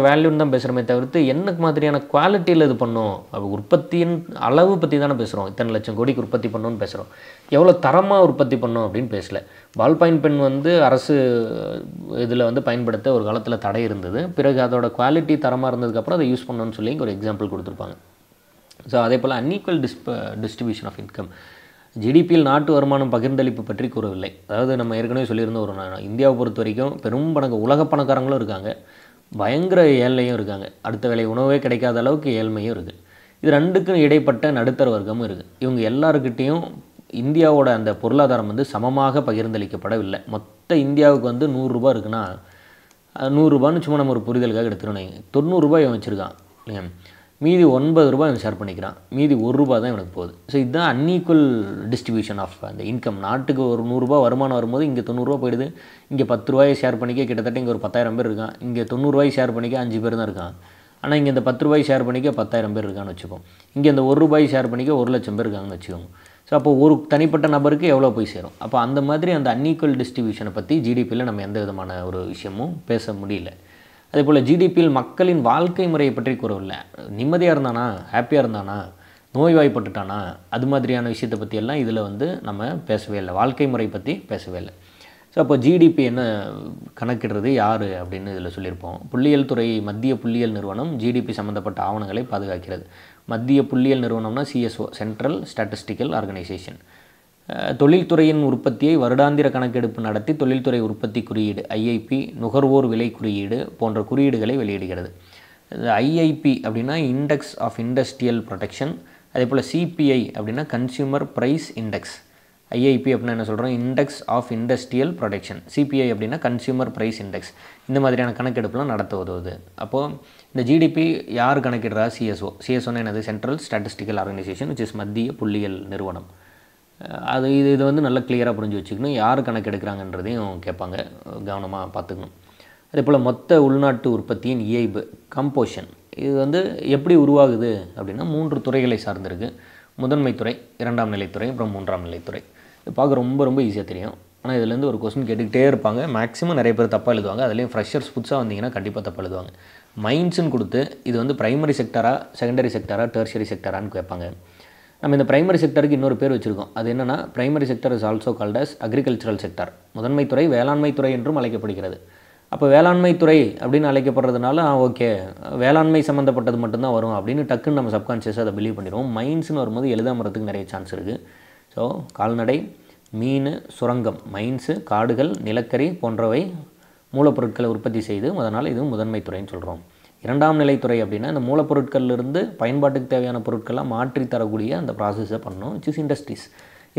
வேல்யூன்னு தான் பேசுகிறோமே தவிர்த்து என்ன மாதிரியான குவாலிட்டியில் இது பண்ணோம், உற்பத்தியின் அளவு பற்றி தானே பேசுகிறோம். இத்தனை லட்சம் கோடிக்கு உற்பத்தி பண்ணோன்னு பேசுகிறோம், எவ்வளோ தரமாக உற்பத்தி பண்ணோம் அப்படின்னு பேசலை. பால் பாயிண்ட் பென் வந்து அரசு இதில் வந்து பயன்படுத்த ஒரு காலத்தில் தடை இருந்தது. பிறகு அதோட குவாலிட்டி தரமாக இருந்ததுக்கப்புறம் அதை யூஸ் பண்ணணும்னு சொல்லி இங்கே ஒரு எக்ஸாம்பிள் கொடுத்துருப்பாங்க. ஸோ அதே போல் அன்ஈக்குவல் டிஸ்ட்ரிபியூஷன் ஆஃப் இன்கம். ஜிடிபியில் நாட்டு வருமானம் பகிர்ந்தளிப்பு பற்றி கூறவில்லை. அதாவது நம்ம ஏற்கனவே சொல்லியிருந்தோம், ஒரு இந்தியாவை பொறுத்த வரைக்கும் பெரும் உலக பணக்காரங்களும் இருக்காங்க, பயங்கர ஏழ்மையும் இருக்காங்க, அடுத்த வேளை உணவே கிடைக்காத அளவுக்கு ஏழ்மையும் இருக்குது. இது ரெண்டுக்கும் இடைப்பட்ட நடுத்தர வர்க்கமும் இருக்குது. இவங்க எல்லாருக்கிட்டேயும் இந்தியாவோட அந்த பொருளாதாரம் வந்து சமமாக பகிர்ந்தளிக்கப்படவில்லை. மொத்த இந்தியாவுக்கு வந்து 100 ரூபா இருக்குன்னா 100 ரூபான்னு சும்மா நம்ம ஒரு புரிதலுக்காக எடுத்துக்கணும். 90 ரூபாய் அவன் வச்சுருக்கான் இல்லையா, மீதி 9 ரூபாய் அவன் ஷேர் பண்ணிக்கிறான், மீதி 1 ரூபா தான் இவனுக்கு போகுது. ஸோ இதுதான் அன்ஈக்குவல் டிஸ்ட்ரிபியூஷன் ஆஃப் அந்த இன்கம். நாட்டுக்கு ஒரு 100 ரூபா வருமானம் வரும்போது இங்கே 90 ரூபா போயிடுது. இங்கே 10 ரூபாயை ஷேர் பண்ணிக்க கிட்டத்தட்ட இங்கே ஒரு 10,000 பேர் இருக்கான். இங்கே 90 ரூபாய் ஷேர் பண்ணிக்க 5 பேர் தான் இருக்கான். ஆனால் இங்கே இந்த 10 ரூபாய் ஷேர் பண்ணிக்க 10,000 பேர் இருக்கான்னு வச்சுப்போம். இங்கே இந்த 1 ரூபாய் ஷேர் பண்ணிக்க 1,00,000 பேர் இருக்காங்கன்னு வச்சுக்கோங்க. ஸோ அப்போ ஒரு தனிப்பட்ட நபருக்கு எவ்வளோ போய் சேரும். அப்போ அந்த மாதிரி அந்த அன்ஈக்குவல் டிஸ்ட்ரிபியூஷனை பற்றி ஜிடிபியில் நம்ம எந்த விதமான ஒரு விஷயமும் பேச முடியல. அதே போல் ஜிடிபியில் மக்களின் வாழ்க்கை முறையை பற்றி கூறவில்லை. நிம்மதியாக இருந்தானா, ஹாப்பியாக இருந்தானா, நோய்வாய்ப்பட்டுட்டானா, அது மாதிரியான விஷயத்தை பற்றியெல்லாம் இதில் வந்து நம்ம பேசவே இல்லை. வாழ்க்கை முறை பற்றி பேசவே இல்லை. ஸோ அப்போ ஜிடிபி என்ன கணக்கிடுறது யார் அப்படின்னு இதில் சொல்லியிருப்போம். புள்ளியியல் துறை மத்திய புள்ளியியல் நிறுவனம் ஜிடிபி சம்மந்தப்பட்ட ஆவணங்களை பாதுகாக்கிறது. மத்திய புள்ளியியல் நிறுவனம்னா சிஎஸ்ஓ, சென்ட்ரல் ஸ்டாட்டிஸ்டிக்கல் ஆர்கனைசேஷன். தொழில்துறையின் உற்பத்தியை வருடாந்திர கணக்கெடுப்பு நடத்தி தொழில்துறை உற்பத்தி குறியீடு ஐஐபி, நுகர்வோர் விலை குறியீடு போன்ற குறியீடுகளை வெளியிடுகிறது. ஐஐபி அப்படின்னா இண்டெக்ஸ் ஆஃப் இண்டஸ்ட்ரியல் ப்ரொடெக்ஷன். அதே போல் சிபிஐ அப்படின்னா கன்சியூமர் ப்ரைஸ் இண்டெக்ஸ். ஐஐபி அப்படின்னா என்ன சொல்கிறோம், index of industrial production. CPI அப்படின்னா கன்சியூமர் ப்ரைஸ் இண்டெக்ஸ். இந்த மாதிரியான கணக்கெடுப்புலாம் நடத்த உதவுது. அப்போது இந்த ஜிடிபி யார் கணக்கிடுறா, சிஎஸ்ஓ. சிஎஸ்ஓன்னு என்னது, central statistical organisation, which is மத்திய புள்ளியியல் நிறுவனம். அது இது வந்து நல்லா கிளியராக புரிஞ்சு வச்சுக்கணும். யார் கணக்கெடுக்கிறாங்கன்றதையும் கேட்பாங்க, கவனமாக பார்த்துக்கணும். அதே போல் மொத்த உள்நாட்டு உற்பத்தியின் இயைபு, கம்போஷன், இது வந்து எப்படி உருவாகுது அப்படின்னா 3 துறைகளை சார்ந்திருக்கு. முதன்மை துறை, 2ஆம் நிலைத்துறை, அப்புறம் 3ஆம் நிலைத்துறை. இது பார்க்க ரொம்ப ஈஸியாக தெரியும். ஆனால் இதுலேருந்து ஒரு கொஸ்டின் கேட்டுக்கிட்டே இருப்பாங்க. மேக்ஸிமம் நிறைய பேர் தப்பாக எழுதுவாங்க. அதுலேயும் ஃப்ரெஷர்ஸ் புதுசாக வந்தீங்கன்னா கண்டிப்பாக தப்பாக எழுதுவாங்க. மைன்ஸுன்னு கொடுத்து இது வந்து பிரைமரி செக்டரா, செகண்டரி செக்டரா, டெர்ஷரி செக்டரான்னு கேட்பாங்க. நம்ம இந்த பிரைமரி செக்டருக்கு இன்னொரு பேர் வச்சுருக்கோம். அது என்னென்னா, primary sector is also called as agricultural sector. முதன்மை துறை வேளாண்மை துறை என்றும் அழைக்கப்படுகிறது. அப்போ வேளாண்மை துறை அப்படின்னு அழைக்கப்படுறதுனால ஓகே, வேளாண்மை சம்மந்தப்பட்டது மட்டும்தான் வரும் அப்படின்னு டக்குன்னு நம்ம சப்கான்ஷியஸாக அதை பிலீவ் பண்ணிடுவோம். மைன்ஸ்னு வரும்போது எழுதாமறதுக்கு நிறைய சான்ஸ் இருக்குது. ஸோ கால்நடை, மீன், சுரங்கம், மைன்ஸு, காடுகள், நிலக்கரி போன்றவை மூலப்பொருட்களை உற்பத்தி செய்து, அதனால் இது முதன்மை துறைன்னு சொல்கிறோம். 2ஆம் நிலைத்துறை அப்படின்னா இந்த மூலப்பொருட்கள்லேருந்து பயன்பாட்டுக்கு தேவையான பொருட்கள்லாம் மாற்றி தரக்கூடிய அந்த ப்ராசஸை பண்ணணும், விச் இஸ் இண்டஸ்ட்ரீஸ்.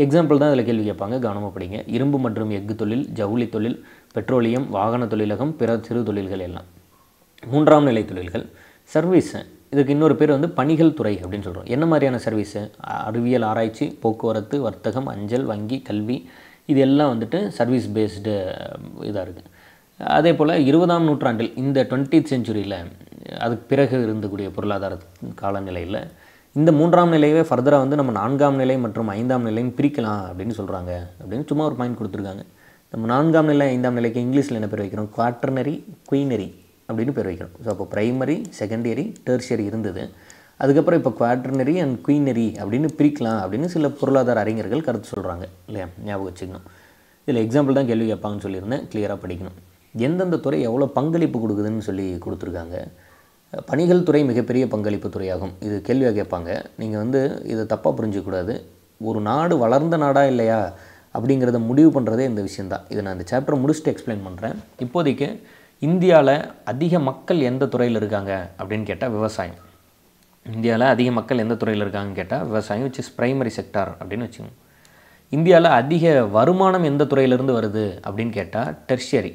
எக்ஸாம்பிள் தான் இதில் கேள்வி கேட்பாங்க, கவனமாக படிங்க. இரும்பு மற்றும் எஃகு தொழில், ஜவுளி தொழில், பெட்ரோலியம், வாகன தொழிலகம், பிற சிறு தொழில்கள் எல்லாம். 3ஆம் நிலை தொழில்கள், சர்வீஸ். இதுக்கு இன்னொரு பேர் வந்து பணிகள் துறை அப்படின்னு சொல்கிறோம். என்ன மாதிரியான சர்வீஸு, அறிவியல் ஆராய்ச்சி, போக்குவரத்து, வர்த்தகம், அஞ்சல், வங்கி, கல்வி, இது எல்லாம் வந்துட்டு சர்வீஸ் பேஸ்டு இதாக இருக்குது. அதே போல் 20ஆம் நூற்றாண்டில் இந்த 20th செஞ்சுரியில் அதுக்கு பிறகு இருந்தக்கூடிய பொருளாதார காலநிலையில் இந்த 3ஆம் நிலையவே ஃபர்தராக வந்து நம்ம 4ஆம் நிலை மற்றும் 5ஆம் நிலையும் பிரிக்கலாம் அப்படின்னு சொல்கிறாங்க. அப்படின்னு சும்மா ஒரு பாயிண்ட் கொடுத்துருக்காங்க. நம்ம 4ஆம் நிலை 5ஆம் நிலைக்கு இங்கிலீஷில் என்ன பேர் வைக்கிறோம், குவாட்டர்னரி, குயினரி அப்படின்னு பேர் வைக்கிறோம். ஸோ அப்போ ப்ரைமரி, செகண்டரி, டெர்ஷரி இருந்தது. அதுக்கப்புறம் இப்போ குவாட்டர்னரி அண்ட் குயினரி அப்படின்னு பிரிக்கலாம் அப்படின்னு சில பொருளாதார அறிஞர்கள் கருத்து சொல்கிறாங்க இல்லையா, ஞாபகம் வச்சுக்கணும். இதில் எக்ஸாம்பிள் தான் கேள்வி கேட்பாங்கன்னு சொல்லியிருந்தேன், கிளியராக படிக்கணும். எந்தெந்த துறை எவ்வளோ பங்களிப்பு கொடுக்குதுன்னு சொல்லி கொடுத்துருக்காங்க. பணிகள் துறை மிகப்பெரிய பங்களிப்பு துறையாகும். இது கேள்வியாக கேட்பாங்க. நீங்கள் வந்து இதை தப்பாக புரிஞ்சிக்கக்கூடாது. ஒரு நாடு வளர்ந்த நாடாக இல்லையா அப்படிங்கிறத முடிவு பண்ணுறதே இந்த விஷயந்தான். இதை நான் இந்த சாப்டர் முடிச்சுட்டு எக்ஸ்பிளைன் பண்ணுறேன். இப்போதைக்கு இந்தியாவில் அதிக மக்கள் எந்த துறையில் இருக்காங்க அப்படின்னு கேட்டால் விவசாயம். இந்தியாவில் அதிக மக்கள் எந்த துறையில் இருக்காங்கன்னு கேட்டால் விவசாயம், விச் இஸ் பிரைமரி செக்டார் அப்படின்னு வச்சுக்கோங்க. இந்தியாவில் அதிக வருமானம் எந்த துறையிலேருந்து வருது அப்படின்னு கேட்டால் டெர்ஷரி,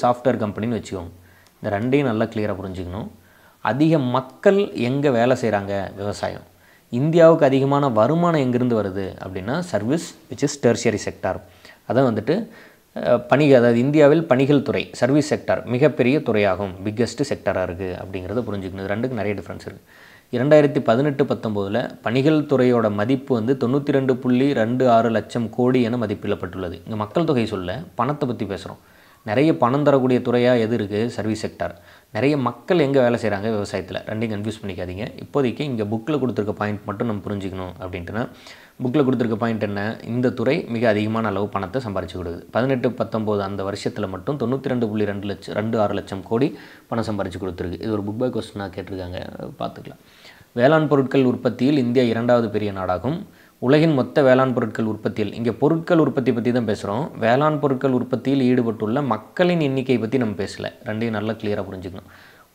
சாஃப்ட்வேர் கம்பெனின்னு வச்சுக்கோங்க. இந்த ரெண்டையும் நல்லா கிளியராக புரிஞ்சுக்கணும். அதிக மக்கள் எங்கே வேலை செய்கிறாங்க, விவசாயம். இந்தியாவுக்கு அதிகமான வருமானம் எங்கேருந்து வருது அப்படின்னா service, which is tertiary sector. அதை வந்துட்டு அதாவது இந்தியாவில் பணிகள் துறை சர்வீஸ் செக்டார் மிகப்பெரிய துறையாகும், பிக்கெஸ்ட் செக்டராக இருக்குது அப்படிங்கிறத புரிஞ்சுக்கணும். ரெண்டுக்கு நிறைய டிஃப்ரென்ஸ் இருக்குது. 2018-19 பணிகள் துறையோட மதிப்பு வந்து 92.26 லட்சம் கோடி என மதிப்பிடப்பட்டுள்ளது. இங்கே மக்கள் தொகை சொல்ல பணத்தை பற்றி பேசுகிறோம். நிறைய பணம் தரக்கூடிய துறையாக எது இருக்குது? Service sector. நிறைய மக்கள் எங்கே வேலை செய்கிறாங்க? விவசாயத்தில். ரெண்டையும் கன்ஃபியூஸ் பண்ணிக்காதீங்க. இப்போதைக்கு இங்கே புக்கில் கொடுத்துருக்க பாயிண்ட் மட்டும் நம்ம புரிஞ்சுக்கணும். அப்படின்ட்டுனா புக்கில் கொடுத்துருக்க பாயிண்ட் என்ன? இந்த துறை மிக அதிகமான அளவு பணத்தை சம்பாரிச்சு கொடுக்குது. 18-19 அந்த வருஷத்தில் மட்டும் 92.26 லட்சம் கோடி பணம் சம்பாரிச்சு கொடுத்துருக்கு. இது ஒரு புக் பை கொஸ்டினாக கேட்டிருக்காங்க, பார்த்துக்கலாம். வேளாண் பொருட்கள் உற்பத்தியில் இந்தியா 2வது பெரிய நாடாகும். உலகின் மொத்த வேளாண் பொருட்கள் உற்பத்தியில், இங்கே பொருட்கள் உற்பத்தி பற்றி தான் பேசுகிறோம். வேளாண் பொருட்கள் உற்பத்தியில் ஈடுபட்டுள்ள மக்களின் எண்ணிக்கை பற்றி நம்ம பேசலை. ரெண்டையும் நல்லா கிளியராக புரிஞ்சுக்கணும்.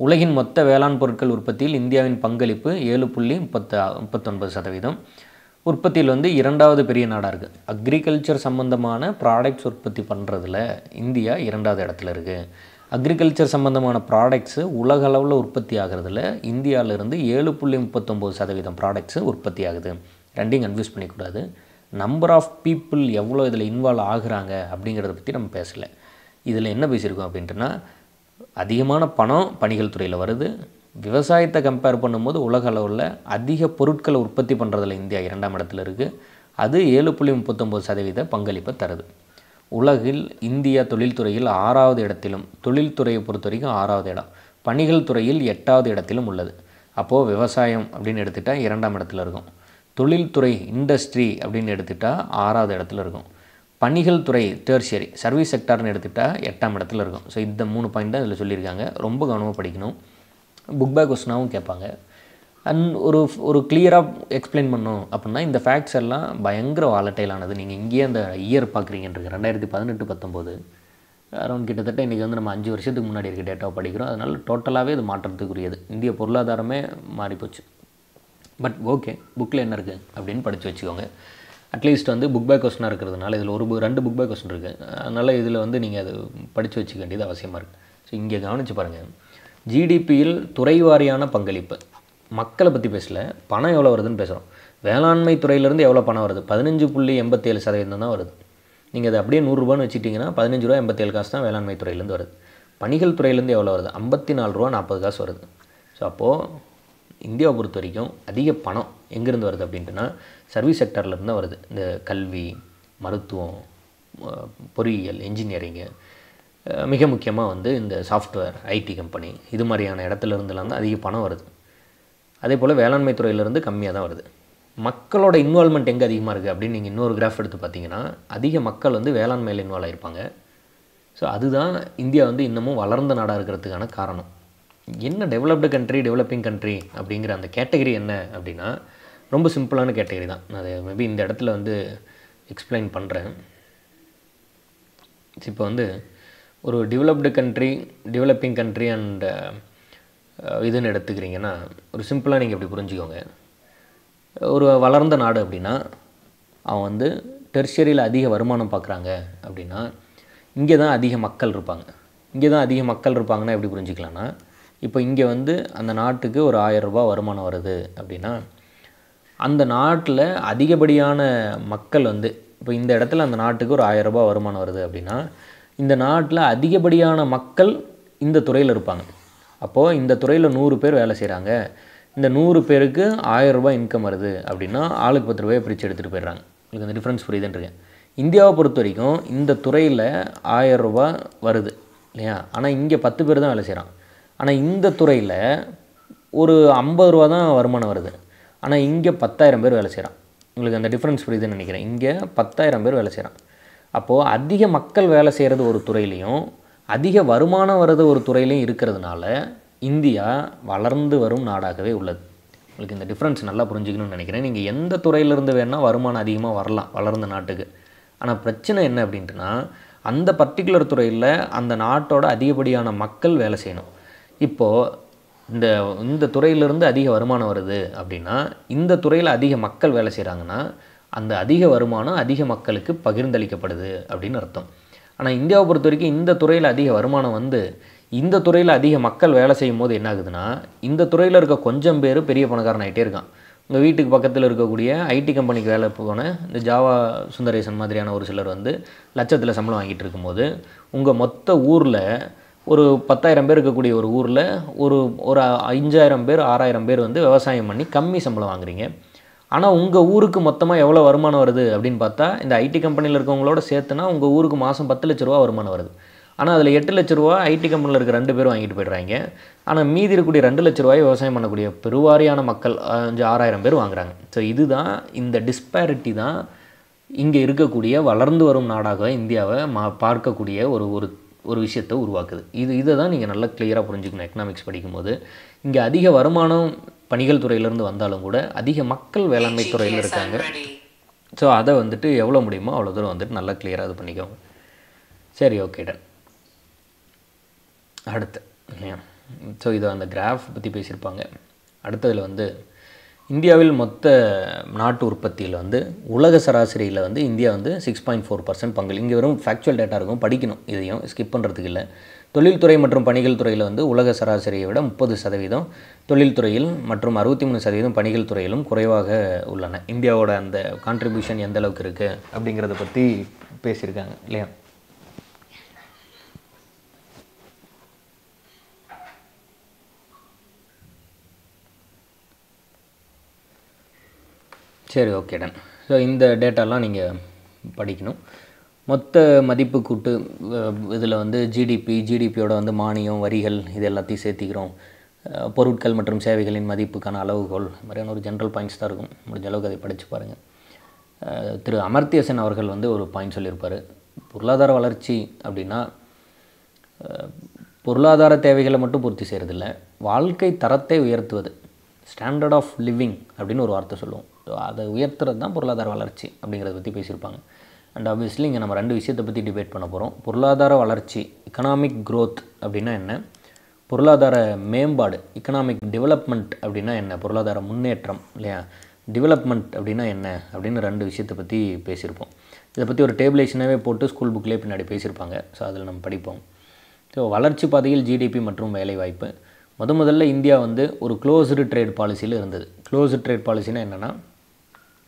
உலகின் மொத்த வேளாண் பொருட்கள் உற்பத்தியில் இந்தியாவின் பங்களிப்பு 7.39%. உற்பத்தியில் வந்து 2வது பெரிய நாடாக இருக்குது. அக்ரிகல்ச்சர் சம்மந்தமான ப்ராடக்ட்ஸ் உற்பத்தி பண்ணுறதுல இந்தியா 2வது இடத்துல இருக்குது. அக்ரிகல்ச்சர் சம்மந்தமான ப்ராடக்ட்ஸு உலக அளவில் உற்பத்தி ஆகிறதுல இந்தியாவிலிருந்து 7.39% ப்ராடக்ட்ஸு உற்பத்தி ஆகுது. ரெண்டையும் கன்ஃபியூஸ் பண்ணிக்கூடாது. நம்பர் ஆஃப் பீப்புள் எவ்வளோ இதில் இன்வால்வ் ஆகுறாங்க அப்படிங்கிறத பற்றி நம்ம பேசலை. இதில் என்ன பேசியிருக்கோம் அப்படின்ட்டுனா, அதிகமான பணம் பணிகள் துறையில் வருது. விவசாயத்தை கம்பேர் பண்ணும்போது உலக அளவில் அதிக பொருட்களை உற்பத்தி பண்ணுறதுல இந்தியா 2ஆம் இடத்துல இருக்குது. அது 7.39% பங்களிப்பை தருது. உலகில் இந்தியா தொழில்துறையில் 6வது இடத்திலும், தொழில்துறையை பொறுத்த வரைக்கும் 6வது இடம், பணிகள் துறையில் 8வது இடத்திலும் உள்ளது. அப்போது விவசாயம் அப்படின்னு எடுத்துகிட்டால் 2ஆம் இடத்துல இருக்கும். தொழில்துறை இண்டஸ்ட்ரி அப்படின்னு எடுத்துகிட்டால் 6வது இடத்துல இருக்கும். பணிகள் துறை டெர்ஷியரி சர்வீஸ் செக்டார்னு எடுத்துகிட்டால் 8ஆம் இடத்துல இருக்கும். ஸோ இந்த 3 பாயிண்ட் தான் இதில் சொல்லியிருக்காங்க. ரொம்ப கவனமாக படிக்கணும். புக் பேக் கொஸ்டினாகவும் கேட்பாங்க. அண்ட் ஒரு கிளியராக எக்ஸ்பிளைன் பண்ணணும் அப்படின்னா, இந்த ஃபேக்ட்ஸ் எல்லாம் பயங்கர வாலட்டைலானது. நீங்கள் இங்கேயே அந்த இயர் பார்க்குறீங்கன்றது 2018-19 அரௌண்ட் கிட்டத்தட்ட இன்றைக்கி வந்து நம்ம 5 வருஷத்துக்கு முன்னாடி இருக்க டேட்டாவை படிக்கிறோம். அதனால் டோட்டலாகவே இது மாற்றத்துக்குரியது. இந்திய பொருளாதாரமே மாறிப்போச்சு. பட் ஓகே, புக்கில் என்ன இருக்குது அப்படின்னு படித்து வச்சுக்கோங்க. அட்லீஸ்ட் வந்து புக் பேக் கொஸ்டினாக இருக்கிறதுனால இதில் 2 புக் பேக் கொஸ்டின் இருக்குது. அதனால் இதில் வந்து நீங்கள் அது படித்து வச்சுக்க வேண்டியது அவசியமாக இருக்குது. ஸோ இங்கே கவனித்து பாருங்கள். ஜிடிபியில் துறை வாரியான பங்களிப்பு, மக்களை பற்றி பேசல, பணம் எவ்வளோ வருதுன்னு பேசுகிறோம். வேளாண்மை துறையிலேருந்து எவ்வளோ பணம் வருது? 15.87% தான் வருது. நீங்கள் அதை அப்படியே 100 ரூபான்னு வச்சுட்டிங்கன்னா 15 ரூபா 87 காசு தான் வேளாண்மை துறையிலேருந்து வருது. பணிகள் துறையிலேருந்து எவ்வளோ வருது? 54 ரூபா 40 காசு வருது. ஸோ அப்போது இந்தியாவை பொறுத்த வரைக்கும் அதிக பணம் எங்கேருந்து வருது அப்படின்ட்டுனா சர்வீஸ் செக்டார்லேருந்து தான் வருது. இந்த கல்வி, மருத்துவம், பொறியியல், இன்ஜினியரிங்கு, மிக முக்கியமாக வந்து இந்த சாஃப்ட்வேர், ஐடி கம்பெனி, இது மாதிரியான இடத்துல இருந்துலாம் தான் அதிக பணம் வருது. அதே போல் வேளாண்மை துறையிலேருந்து கம்மியாக தான் வருது. மக்களோட இன்வால்மெண்ட் எங்கே அதிகமாக இருக்குது அப்படின்னு நீங்கள் இன்னொரு கிராஃப் எடுத்து பார்த்தீங்கன்னா, அதிக மக்கள் வந்து வேளாண்மையில் இன்வால்வ் ஆகிருப்பாங்க. ஸோ அதுதான் இந்தியா வந்து இன்னமும் வளர்ந்த நாடாக இருக்கிறதுக்கான காரணம். என்ன டெவலப்டு கண்ட்ரி, டெவலப்பிங் கண்ட்ரி அப்படிங்கிற அந்த கேட்டகரி என்ன அப்படின்னா, ரொம்ப சிம்பிளான கேட்டகரி தான். நான் அதை மேபி இந்த இடத்துல வந்து எக்ஸ்பிளைன் பண்ணுறேன். இப்போ வந்து ஒரு developed country, developing country and இதுன்னு எடுத்துக்கிறீங்கன்னா, ஒரு சிம்பிளாக நீங்கள் இப்படி புரிஞ்சுக்கோங்க. ஒரு வளர்ந்த நாடு அப்படின்னா அவன் வந்து டெர்ஷரியில் அதிக வருமானம் பார்க்குறாங்க அப்படின்னா, இங்கே தான் அதிக மக்கள் இருப்பாங்க. இங்கே தான் அதிக மக்கள் இருப்பாங்கன்னா எப்படி புரிஞ்சிக்கலாம்னா, இப்போ இங்கே வந்து அந்த நாட்டுக்கு ஒரு 1000 ரூபா வருமானம் வருது அப்படின்னா, அந்த நாட்டில் அதிகப்படியான மக்கள் வந்து, இப்போ இந்த இடத்துல அந்த நாட்டுக்கு ஒரு 1000 ரூபா வருமானம் வருது அப்படின்னா, இந்த நாட்டில் அதிகப்படியான மக்கள் இந்த துறையில் இருப்பாங்க. அப்போது இந்த துறையில் 100 பேர் வேலை செய்கிறாங்க. இந்த 100 பேருக்கு 1000 ரூபாய் இன்கம் வருது அப்படின்னா, ஆளுக்கு 10 ரூபாயை பிரித்து எடுத்துகிட்டு போயிடுறாங்க. உங்களுக்கு அந்த டிஃப்ரென்ஸ் புரியுதுன்றேன். இந்தியாவை பொறுத்த வரைக்கும் இந்த துறையில் 1000 ரூபா வருது இல்லையா? ஆனால் இங்கே 10 பேர் தான் வேலை செய்கிறான். ஆனால் இந்த துறையில் ஒரு 50 ரூபா தான் வருமானம் வருது. ஆனால் இங்கே 10,000 பேர் வேலை செய்கிறான். உங்களுக்கு அந்த டிஃப்ரென்ஸ் புரியுதுன்னு நினைக்கிறேன். இங்கே 10,000 பேர் வேலை செய்கிறான். அப்போது அதிக மக்கள் வேலை செய்கிறது ஒரு துறையிலையும், அதிக வருமானம் வர்றது ஒரு துறையிலையும் இருக்கிறதுனால இந்தியா வளர்ந்து வரும் நாடாகவே உள்ளது. உங்களுக்கு இந்த டிஃப்ரென்ஸ் நல்லா புரிஞ்சுக்கணும்னு நினைக்கிறேன். நீங்கள் எந்த துறையிலேருந்து வேணால் வருமானம் அதிகமாக வரலாம் வளர்ந்த நாட்டுக்கு. ஆனால் பிரச்சனை என்ன அப்படின்ட்டுனா, அந்த பர்டிகுலர் துறையில் அந்த நாட்டோட அதிகப்படியான மக்கள் வேலை செய்யணும். இப்போது இந்த துறையிலிருந்து அதிக வருமானம் வருது அப்படின்னா, இந்த துறையில் அதிக மக்கள் வேலை செய்கிறாங்கன்னா, அந்த அதிக வருமானம் அதிக மக்களுக்கு பகிர்ந்தளிக்கப்படுது அப்படின்னு அர்த்தம். ஆனால் இந்தியாவை பொறுத்த வரைக்கும் இந்த துறையில் அதிக வருமானம் வந்து இந்த துறையில் அதிக மக்கள் வேலை செய்யும் போது என்ன ஆகுதுன்னா, இந்த துறையில் இருக்க கொஞ்சம் பேர் பெரிய பணக்காரன் ஆகிட்டே இருக்கான். உங்கள் வீட்டுக்கு பக்கத்தில் இருக்கக்கூடிய ஐடி கம்பெனிக்கு வேலை போன இந்த ஜாவா சுந்தரேசன் மாதிரியான ஒரு சிலர் வந்து லட்சத்தில் சம்பளம் வாங்கிட்டு இருக்கும்போது, உங்கள் மொத்த ஊரில் ஒரு 10,000 பேர் இருக்கக்கூடிய ஒரு ஊரில் ஒரு ஒரு 5,000 பேர் 6,000 பேர் வந்து விவசாயம் பண்ணி கம்மி சம்பளம் வாங்குறீங்க. ஆனால் உங்கள் ஊருக்கு மொத்தமாக எவ்வளோ வருமானம் வருது அப்படின்னு பார்த்தா, இந்த ஐடி கம்பெனியில் இருக்கவங்களோட சேர்த்துனா உங்கள் ஊருக்கு மாதம் 10 லட்ச ரூபா வருமானம் வருது. ஆனால் அதில் 8 லட்ச ரூபா ஐடி கம்பெனியில் இருக்க 2 பேர் வாங்கிட்டு போய்ட்றாங்க. ஆனால் மீதி இருக்கக்கூடிய 2 லட்ச ரூபாய் விவசாயம் பண்ணக்கூடிய பெருவாரியான மக்கள் 6,000 பேர் வாங்குறாங்க. ஸோ இதுதான் இந்த டிஸ்பேரிட்டி தான் இங்கே இருக்கக்கூடிய வளர்ந்து வரும் நாடாக இந்தியாவை பார்க்கக்கூடிய ஒரு ஒரு ஒரு விஷயத்தை உருவாக்குது. இதை தான் நீங்கள் நல்லா கிளியராக புரிஞ்சுக்கணும் எக்கனாமிக்ஸ் படிக்கும்போது. இங்கே அதிக வருமானம் பணிகள் துறையிலேருந்து வந்தாலும் கூட அதிக மக்கள் வேளாண்மை துறையில் இருக்காங்க. ஸோ அதை வந்துட்டு எவ்வளோ முடியுமோ அவ்வளோ தூரம் வந்துட்டு நல்லா கிளியராக இது பண்ணிக்கோங்க. சரி, ஓகே, டன். அடுத்து ஸோ இதை அந்த கிராஃப் பற்றி பேசியிருப்பாங்க. அடுத்ததில் வந்து இந்தியாவில் மொத்த நாட்டு உற்பத்தியில் வந்து உலக சராசரியில் வந்து இந்தியா வந்து 6.4% பங்கு. இங்கே வெறும் ஃபேக்சுவல் டேட்டா இருக்கும், படிக்கணும், இதையும் ஸ்கிப் பண்ணுறதுக்கு இல்லை. தொழில்துறை மற்றும் பணிகள் துறையில் வந்து உலக சராசரியை விட 30% தொழில்துறையில் மற்றும் 63% பணிகள் துறையிலும் குறைவாக உள்ளன. இந்தியாவோட அந்த கான்ட்ரிபியூஷன் எந்த அளவுக்கு இருக்குது அப்படிங்கிறத பற்றி பேசியிருக்காங்க இல்லையா? சரி, ஓகே, டன். ஸோ இந்த டேட்டாலாம் நீங்கள் படிக்கணும். மொத்த மதிப்பு கூட்டு இதில் வந்து ஜிடிபியோட வந்து மானியம், வரிகள் இது எல்லாத்தையும் சேர்த்திக்கிறோம். பொருட்கள் மற்றும் சேவைகளின் மதிப்புக்கான அளவுகோல் மாதிரியான ஒரு ஜென்ரல் பாயிண்ட்ஸ் தான் இருக்கும். முடிஞ்ச அளவுக்கு அதை படித்து பாருங்கள். திரு அமர்த்திய சென் அவர்கள் வந்து ஒரு பாயிண்ட் சொல்லியிருப்பார். பொருளாதார வளர்ச்சி அப்படின்னா பொருளாதார தேவைகளை மட்டும் பூர்த்தி செய்கிறதில்ல, வாழ்க்கை தரத்தை உயர்த்துவது, ஸ்டாண்டர்ட் ஆஃப் லிவிங் அப்படின்னு ஒரு வார்த்தை சொல்லுவோம். அதை உயர்த்துறது தான் பொருளாதார வளர்ச்சி அப்படிங்கிறத பற்றி பேசியிருப்பாங்க. அண்ட் ஆப்வியஸ்லி இங்கே நம்ம 2 விஷயத்தை பற்றி டிபேட் பண்ண போகிறோம். பொருளாதார வளர்ச்சி, எக்கனாமிக் க்ரோத் அப்படின்னா என்ன, பொருளாதார மேம்பாடு, எக்கனாமிக் டெவலப்மெண்ட் அப்படின்னா என்ன, பொருளாதார முன்னேற்றம் இல்லையா, டெவலப்மெண்ட் அப்படின்னா என்ன அப்படின்னு 2 விஷயத்தை பற்றி பேசியிருப்போம். இதை பற்றி ஒரு டேபிளேஷனாகவே போட்டு ஸ்கூல் புக்லேயே பின்னாடி பேசியிருப்பாங்க. ஸோ அதில் நம்ம படிப்போம். ஸோ வளர்ச்சி பாதையில் ஜிடிபி மற்றும் வேலைவாய்ப்பு. முதல்ல இந்தியா வந்து ஒரு க்ளோஸ்டு ட்ரேட் பாலிசியில் இருந்தது. க்ளோஸ்டு ட்ரேட் பாலிசினா என்னென்னா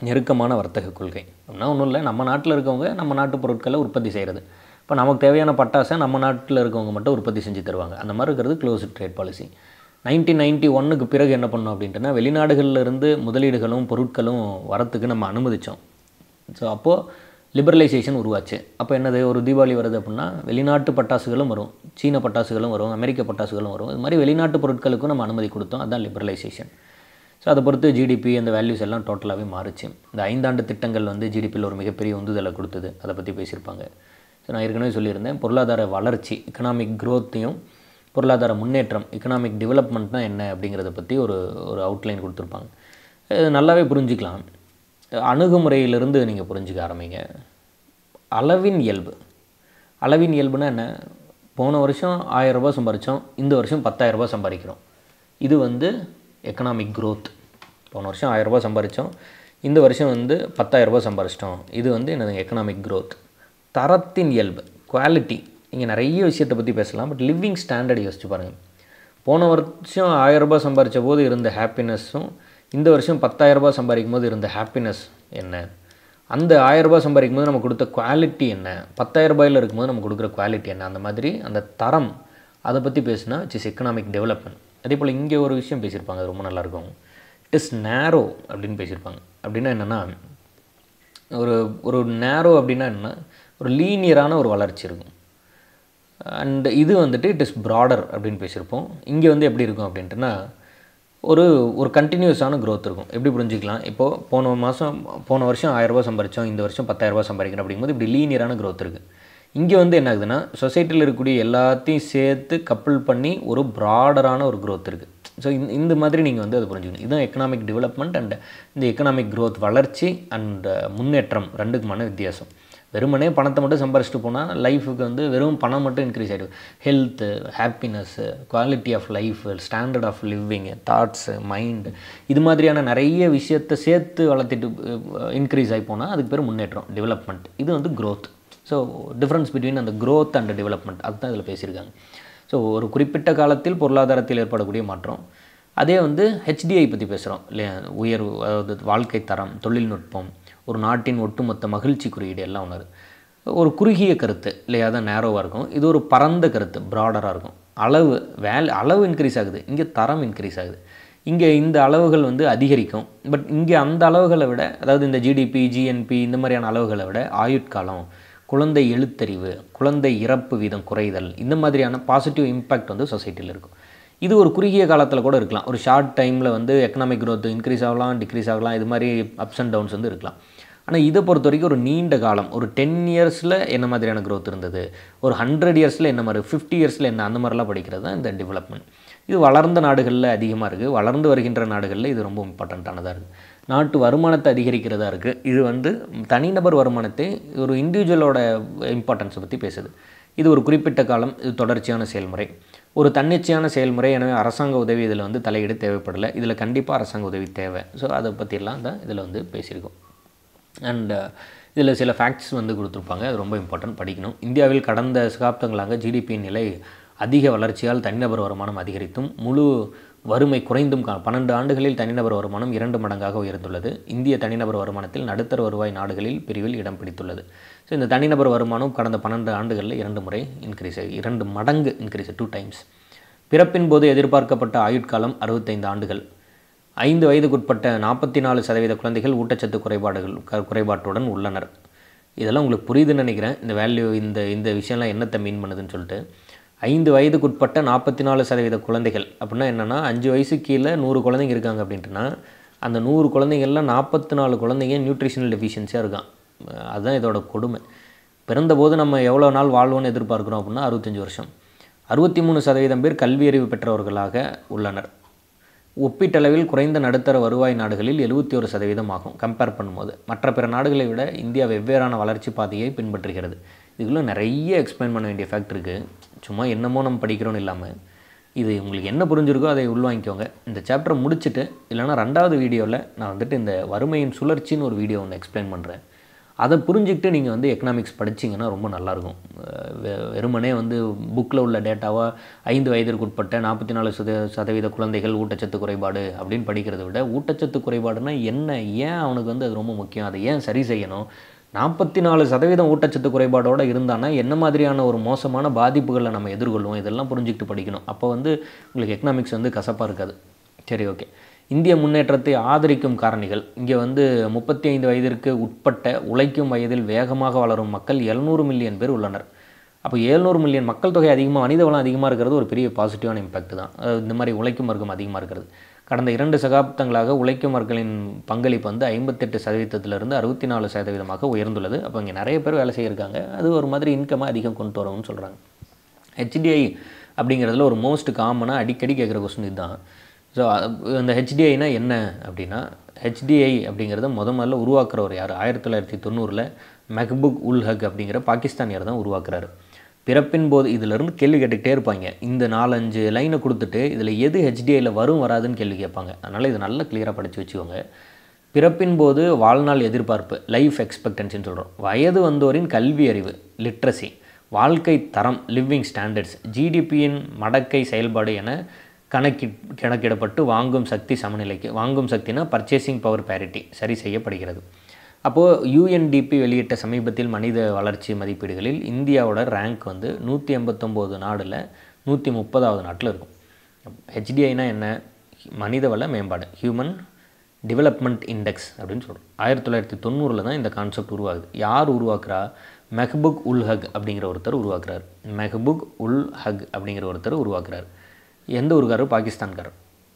நெருக்கமான வர்த்தக கொள்கை. அப்படின்னா ஒன்றும் இல்லை, நம்ம நாட்டில் இருக்கவங்க நம்ம நாட்டு பொருட்களை உற்பத்தி செய்கிறது. இப்போ நமக்கு தேவையான பட்டாசை நம்ம நாட்டில் இருக்கவங்க மட்டும் உற்பத்தி செஞ்சு தருவாங்க. அந்த மாதிரி இருக்கிறது க்ளோஸ்டு ட்ரேட் பாலிசி. 1991க்கு பிறகு என்ன பண்ணோம் அப்படின்ட்டுனா வெளிநாடுகளிலிருந்து முதலீடுகளும் பொருட்களும் வரத்துக்கு நம்ம அனுமதித்தோம். ஸோ அப்போது லிபரலைசேஷன் உருவாச்சு. அப்போ என்னது, ஒரு தீபாவளி வருது அப்படின்னா வெளிநாட்டு பட்டாசுகளும் வரும், சீன பட்டாசுகளும் வரும், அமெரிக்க பட்டாசுகளும் வரும். இது மாதிரி வெளிநாட்டு பொருட்களுக்கும் நம்ம அனுமதி கொடுத்தோம். அதுதான் லிபரலைசேஷன். ஸோ அதை பொறுத்து ஜிடிபி அந்த வேல்யூஸ் எல்லாம் டோட்டலாகவே மாறுச்சு. இந்த 5 ஆண்டு திட்டங்கள் வந்து ஜிடிபியில் ஒரு மிகப்பெரிய உந்துதலை கொடுத்தது. அதை பற்றி பேசியிருப்பாங்க. ஸோ நான் ஏற்கனவே சொல்லியிருந்தேன், பொருளாதார வளர்ச்சி எக்கனாமிக் க்ரோத்தையும் பொருளாதார முன்னேற்றம் எக்கனாமிக் டெவலப்மெண்ட்னா என்ன அப்படிங்கிறத பற்றி ஒரு அவுட்லைன் கொடுத்துருப்பாங்க. இது நல்லாவே புரிஞ்சிக்கலாம். அணுகுமுறையிலிருந்து நீங்கள் புரிஞ்சுக்க ஆரம்பிங்க. அளவின் இயல்புனா என்ன, போன வருஷம் 1000 ரூபாய் சம்பாதிச்சோம், இந்த வருஷம் 10,000 ரூபாய் சம்பாதிக்கிறோம். இது வந்து எக்கனாமிக் க்ரோத். போன வருஷம் 1000 ரூபாய் சம்பாதிச்சோம், இந்த வருஷம் வந்து 10,000 ரூபாய் சம்பாதிச்சிட்டோம். இது வந்து என்னது, எக்கனாமிக் க்ரோத். தரத்தின் இயல்பு, குவாலிட்டி. நீங்கள் நிறைய விஷயத்தை பற்றி பேசலாம், பட் லிவிங் ஸ்டாண்டர்ட் யோசிச்சு பாருங்கள். போன வருஷம் 1000 ரூபாய் சம்பாதிச்ச போது இருந்த ஹாப்பினஸும் இந்த வருஷம் 10,000 ரூபாய் சம்பாதிக்கும் போது இருந்த ஹாப்பினஸ் என்ன, அந்த 1000 ரூபாய் சம்பாதிக்கும் போது நம்ம கொடுத்த குவாலிட்டி என்ன, 10,000 ரூபாயில் இருக்கும்போது நம்ம கொடுக்குற குவாலிட்டி என்ன, அந்த மாதிரி அந்த தரம், அதை பற்றி பேசுனா இட்ஸ் எக்கனாமிக் டெவலப்மெண்ட். அதே போல் இங்கே ஒரு விஷயம் பேசியிருப்பாங்க, அது ரொம்ப நல்லாயிருக்கும். இட் இஸ் நேரோ அப்படின்னு பேசியிருப்பாங்க. அப்படின்னா என்னென்னா, ஒரு நேரோ அப்படின்னா என்ன, ஒரு லீனியரான ஒரு வளர்ச்சி இருக்கும். அண்ட் இது வந்துட்டு இட் இஸ் ப்ராடர் அப்படின்னு பேசியிருப்போம். இங்கே வந்து எப்படி இருக்கும் அப்படின்ட்டுனா ஒரு கண்டினியூஸான க்ரோத் இருக்கும். எப்படி புரிஞ்சிக்கலாம், இப்போது போன வருஷம் 1000 ரூபாய் சம்பாதிச்சோம், இந்த வருஷம் 10,000 ரூபாய் சம்பாதிக்கணும் அப்படிங்கும்போது இப்படி லீனியரான க்ரோத் இருக்குது. இங்கே வந்து என்ன ஆகுதுன்னா, சொசைட்டியில் இருக்கக்கூடிய எல்லாத்தையும் சேர்த்து கப்புள் பண்ணி ஒரு ப்ராடரான ஒரு க்ரோத் இருக்குது. ஸோ இந்த மாதிரி நீங்கள் வந்து அதை புரிஞ்சுக்கணும். இதுதான் எக்கனாமிக் டெவலப்மெண்ட் அண்ட் இந்த எக்கனாமிக் க்ரோத், வளர்ச்சி அண்ட் முன்னேற்றம் ரெண்டுக்குமான வித்தியாசம். வெறுமனே பணத்தை மட்டும் சம்பாரிச்சிட்டு போனால் லைஃபுக்கு வந்து வெறும் பணம் மட்டும் இன்க்ரீஸ் ஆகிடும். Health, happiness, quality of life, standard of living, thoughts, mind, இது மாதிரியான நிறைய விஷயத்தை சேர்த்து வளர்த்திட்டு இன்க்ரீஸ் ஆகி போனால் அதுக்கு பேர் முன்னேற்றம், டெவலப்மெண்ட். இது வந்து க்ரோத். ஸோ டிஃப்ரென்ஸ் பிட்வீன் அந்த க்ரோத் அண்ட் டெவலப்மெண்ட் அதுதான் இதில் பேசியிருக்காங்க. ஸோ ஒரு குறிப்பிட்ட காலத்தில் பொருளாதாரத்தில் ஏற்படக்கூடிய மாற்றம், அதே வந்து ஹெச்டிஐ பற்றி பேசுகிறோம் இல்லையா, உயர்வு, அதாவது வாழ்க்கை தரம், தொழில்நுட்பம், ஒரு நாட்டின் ஒட்டுமொத்த மகிழ்ச்சி குறியீடு எல்லாம் ஒன்று. ஒரு குறுகிய கருத்து இல்லையா, தான் நேரோவாக இருக்கும். இது ஒரு பரந்த கருத்து, ப்ராடராக இருக்கும். அளவு அளவு இன்க்ரீஸ் ஆகுது, இங்கே தரம் இன்க்ரீஸ் ஆகுது. இங்கே இந்த அளவுகள் வந்து அதிகரிக்கும். பட் இங்கே அந்த அளவுகளை விட, அதாவது இந்த ஜிடிபி, ஜிஎன்பி இந்த மாதிரியான அளவுகளை விட ஆயுட்காலம், குழந்தை எழுத்தறிவு, குழந்தை இறப்பு வீதம் குறைதல், இந்த மாதிரியான பாசிட்டிவ் இம்பேக்ட் வந்து சொசைட்டியில் இருக்கும். இது ஒரு குறுகிய காலத்தில் கூட இருக்கலாம். ஒரு ஷார்ட் டைமில் வந்து எக்கனாமிக் க்ரோத் இன்க்ரீஸ் ஆகலாம், டிக்ரீஸ் ஆகலாம், இது மாதிரி அப்ஸ் அண்ட் டவுன்ஸ் வந்து இருக்கலாம். ஆனால் இதை பொறுத்த வரைக்கும் ஒரு நீண்ட காலம், ஒரு 10 இயர்ஸில் என்ன மாதிரியான க்ரோத் இருந்தது, ஒரு 100 இயர்ஸில் என்ன மாதிரி, 50 இயர்ஸில் என்ன, அந்த மாதிரிலாம் படிக்கிறது தான் இந்த டெவலப்மெண்ட். இது வளர்ந்த நாடுகளில் அதிகமாக இருக்குது, வளர்ந்து வருகின்ற நாடுகளில் இது ரொம்ப இம்பார்ட்டண்ட்டானதாக இருக்குது. நாட்டு வருமானத்தை அதிகரிக்கிறதா இருக்குது. இது வந்து தனிநபர் வருமானத்தை, ஒரு இண்டிவிஜுவலோட இம்பார்ட்டன்ஸை பற்றி பேசுது. இது ஒரு குறிப்பிட்ட காலம், இது தொடர்ச்சியான செயல்முறை, ஒரு தன்னிச்சையான செயல்முறை. எனவே அரசாங்க உதவி இதில் வந்து தலையீடு தேவைப்படலை. இதில் கண்டிப்பாக அரசாங்க உதவி தேவை. ஸோ அதை பற்றியெல்லாம் தான் இதில் வந்து பேசியிருக்கோம். அண்ட் இதில் சில ஃபேக்ட்ஸ் வந்து கொடுத்துருப்பாங்க, அது ரொம்ப இம்பார்ட்டன்ட், படிக்கணும். இந்தியாவில் கடந்த சகாப்தங்களாக ஜிடிபியின் நிலை அதிக வளர்ச்சியால் தனிநபர் வருமானம் அதிகரித்தும் முழு வறுமை குறைந்தும் 12 ஆண்டுகளில் தனிநபர் வருமானம் 2 மடங்காக உயர்ந்துள்ளது. இந்திய தனிநபர் வருமானத்தில் நடுத்தர வருவாய் நாடுகளில் பிரிவில் இடம் பிடித்துள்ளது. ஸோ இந்த தனிநபர் வருமானம் கடந்த 12 ஆண்டுகளில் 2 முறை இன்க்ரீஸ் ஆகி 2 மடங்கு இன்க்ரீஸ், 2 டைம்ஸ். பிறப்பின் போது எதிர்பார்க்கப்பட்ட ஆயுட்காலம் 65 ஆண்டுகள். 5 வயதுக்குட்பட்ட 44% குழந்தைகள் ஊட்டச்சத்து குறைபாட்டுடன் உள்ளனர். இதெல்லாம் உங்களுக்கு புரியுதுன்னு நினைக்கிறேன். இந்த வேல்யூ, இந்த விஷயம்லாம் என்னத்தை மீன் பண்ணுதுன்னு சொல்லிட்டு. 5 வயதுக்குட்பட்ட 44% குழந்தைகள் அப்படின்னா என்னென்னா, 5 வயசுக்கு கீழே 100 குழந்தைங்க இருக்காங்க அப்படின்ட்டுனா, அந்த 100 குழந்தைகளில் 44 குழந்தைங்க நியூட்ரிஷனல் டெஃபிஷியன்சியாக இருக்கான். அதுதான் இதோட கொடுமை. பிறந்தபோது நம்ம எவ்வளோ நாள் வாழ்வோன்னு எதிர்பார்க்குறோம் அப்படின்னா 65 வருஷம். 63% பேர் கல்வியறிவு பெற்றவர்களாக உள்ளனர். ஒப்பீட்டளவில் குறைந்த நடுத்தர வருவாய் நாடுகளில் 71% ஆகும். கம்பேர் பண்ணும்போது மற்ற பிற நாடுகளை விட இந்தியா வெவ்வேறான வளர்ச்சி பாதையை பின்பற்றுகிறது. இதுக்குள்ளே நிறைய எக்ஸ்பிளைன் பண்ண வேண்டிய ஃபேக்ட் இருக்குது. சும்மா என்னமோ நம்ம படிக்கிறோன்னு இல்லாமல், இது உங்களுக்கு என்ன புரிஞ்சிருக்கோ அதை உள்வாங்கிக்கோங்க. இந்த சாப்டரை முடிச்சுட்டு, இல்லைனா 2வது வீடியோவில் நான் வந்துட்டு இந்த வறுமையின் சுழற்சின்னு ஒரு வீடியோ ஒன்று எக்ஸ்பிளைன் பண்ணுறேன். அதை புரிஞ்சுக்கிட்டு நீங்கள் வந்து எக்கனாமிக்ஸ் படிச்சிங்கன்னா ரொம்ப நல்லாயிருக்கும். வெறுமனே வந்து புக்கில் உள்ள டேட்டாவாக 5 வயதிற்குட்பட்ட 44% குழந்தைகள் ஊட்டச்சத்து குறைபாடு அப்படின்னு படிக்கிறத விட, ஊட்டச்சத்து குறைபாடுனா என்ன, ஏன் அவனுக்கு வந்து அது ரொம்ப முக்கியம், அதை ஏன் சரி செய்யணும், 44% ஊட்டச்சத்து குறைபாடோடு இருந்தானா என்ன மாதிரியான ஒரு மோசமான பாதிப்புகளை நம்ம எதிர்கொள்வோம், இதெல்லாம் புரிஞ்சுக்கிட்டு படிக்கணும். அப்போ வந்து உங்களுக்கு எக்கனாமிக்ஸ் வந்து கசப்பாக இருக்காது. சரி, ஓகே. இந்திய முன்னேற்றத்தை ஆதரிக்கும் காரணிகள். இங்கே வந்து 35 வயதிற்கு உட்பட்ட உழைக்கும் வயதில் வேகமாக வளரும் மக்கள் 700 மில்லியன் பேர் உள்ளனர். அப்போ 700 மில்லியன் மக்கள் தொகை அதிகமாக, மனித வளம் அதிகமாக இருக்கிறது ஒரு பெரிய பாசிட்டிவான இம்பேக்ட் தான். இந்த மாதிரி உழைக்கும் வர்க்கம் அதிகமாக இருக்கிறது. கடந்த 2 சகாப்தங்களாக உழைக்கும் மக்களின் பங்களிப்பு வந்து 58%லிருந்து 64% உயர்ந்துள்ளது. அப்போ இங்கே நிறைய பேர் வேலை செய்யிருக்காங்க. அது ஒரு மாதிரி இன்கம்மை அதிகம் கொண்டு வரணும்னு சொல்கிறாங்க. ஹெச்டிஐ அப்படிங்கிறதுல ஒரு மோஸ்ட் காமனாக அடிக்கடி கேட்குற கொஸ்டின் இதுதான். ஸோ இந்த ஹெச்டிஐனா என்ன அப்படின்னா, ஹெச்டிஐ அப்படிங்கிறத முதல்ல உருவாக்குறவர் யார்? 1990 மெஹ்பூப் உல் ஹக் அப்படிங்கிற பாகிஸ்தானியர் தான் உருவாக்குறாரு. பிறப்பின் போது, இதிலிருந்து கேள்வி கேட்டுக்கிட்டே இருப்பாங்க. இந்த 4-5 லைனை கொடுத்துட்டு இதில் எது ஹெச்டிஐயில் வரும் வராதுன்னு கேள்வி கேட்பாங்க. அதனால் இது நல்லா கிளியராக படித்து வச்சுக்கோங்க. பிறப்பின் போது வாழ்நாள் எதிர்பார்ப்பு, லைஃப் எக்ஸ்பெக்டன்சின்னு சொல்கிறோம். வயது வந்தோரின் கல்வி அறிவு, லிட்ரஸி, வாழ்க்கை தரம், லிவிங் ஸ்டாண்டர்ட்ஸ், ஜிடிபியின் மடக்கை செயல்பாடு என கணக்கிடப்பட்டு வாங்கும் சக்தி சமநிலைக்கு, வாங்கும் சக்தினா பர்ச்சேசிங் பவர் பேரிட்டி, சரி செய்யப்படுகிறது. அப்போது யூஎன்டிபி வெளியிட்ட சமீபத்தில் மனித வளர்ச்சி மதிப்பீடுகளில் இந்தியாவோட ரேங்க் வந்து 189 நாடில் 130வது நாட்டில் இருக்கும். ஹெச்டிஐனா என்ன? மனித வள மேம்பாடு, ஹியூமன் டெவலப்மெண்ட் இண்டெக்ஸ் அப்படின்னு சொல்கிறோம். 1990 தான் இந்த கான்செப்ட் உருவாகுது. யார் உருவாக்குறா? மெஹ்பூப் உல் ஹக் அப்படிங்கிற ஒருத்தர் உருவாக்குறார். மெஹ்பூப் உல் ஹக் அப்படிங்கிற ஒருத்தர் உருவாக்குறார். எந்த ஊருக்காரர்? பாகிஸ்தான்காரர்.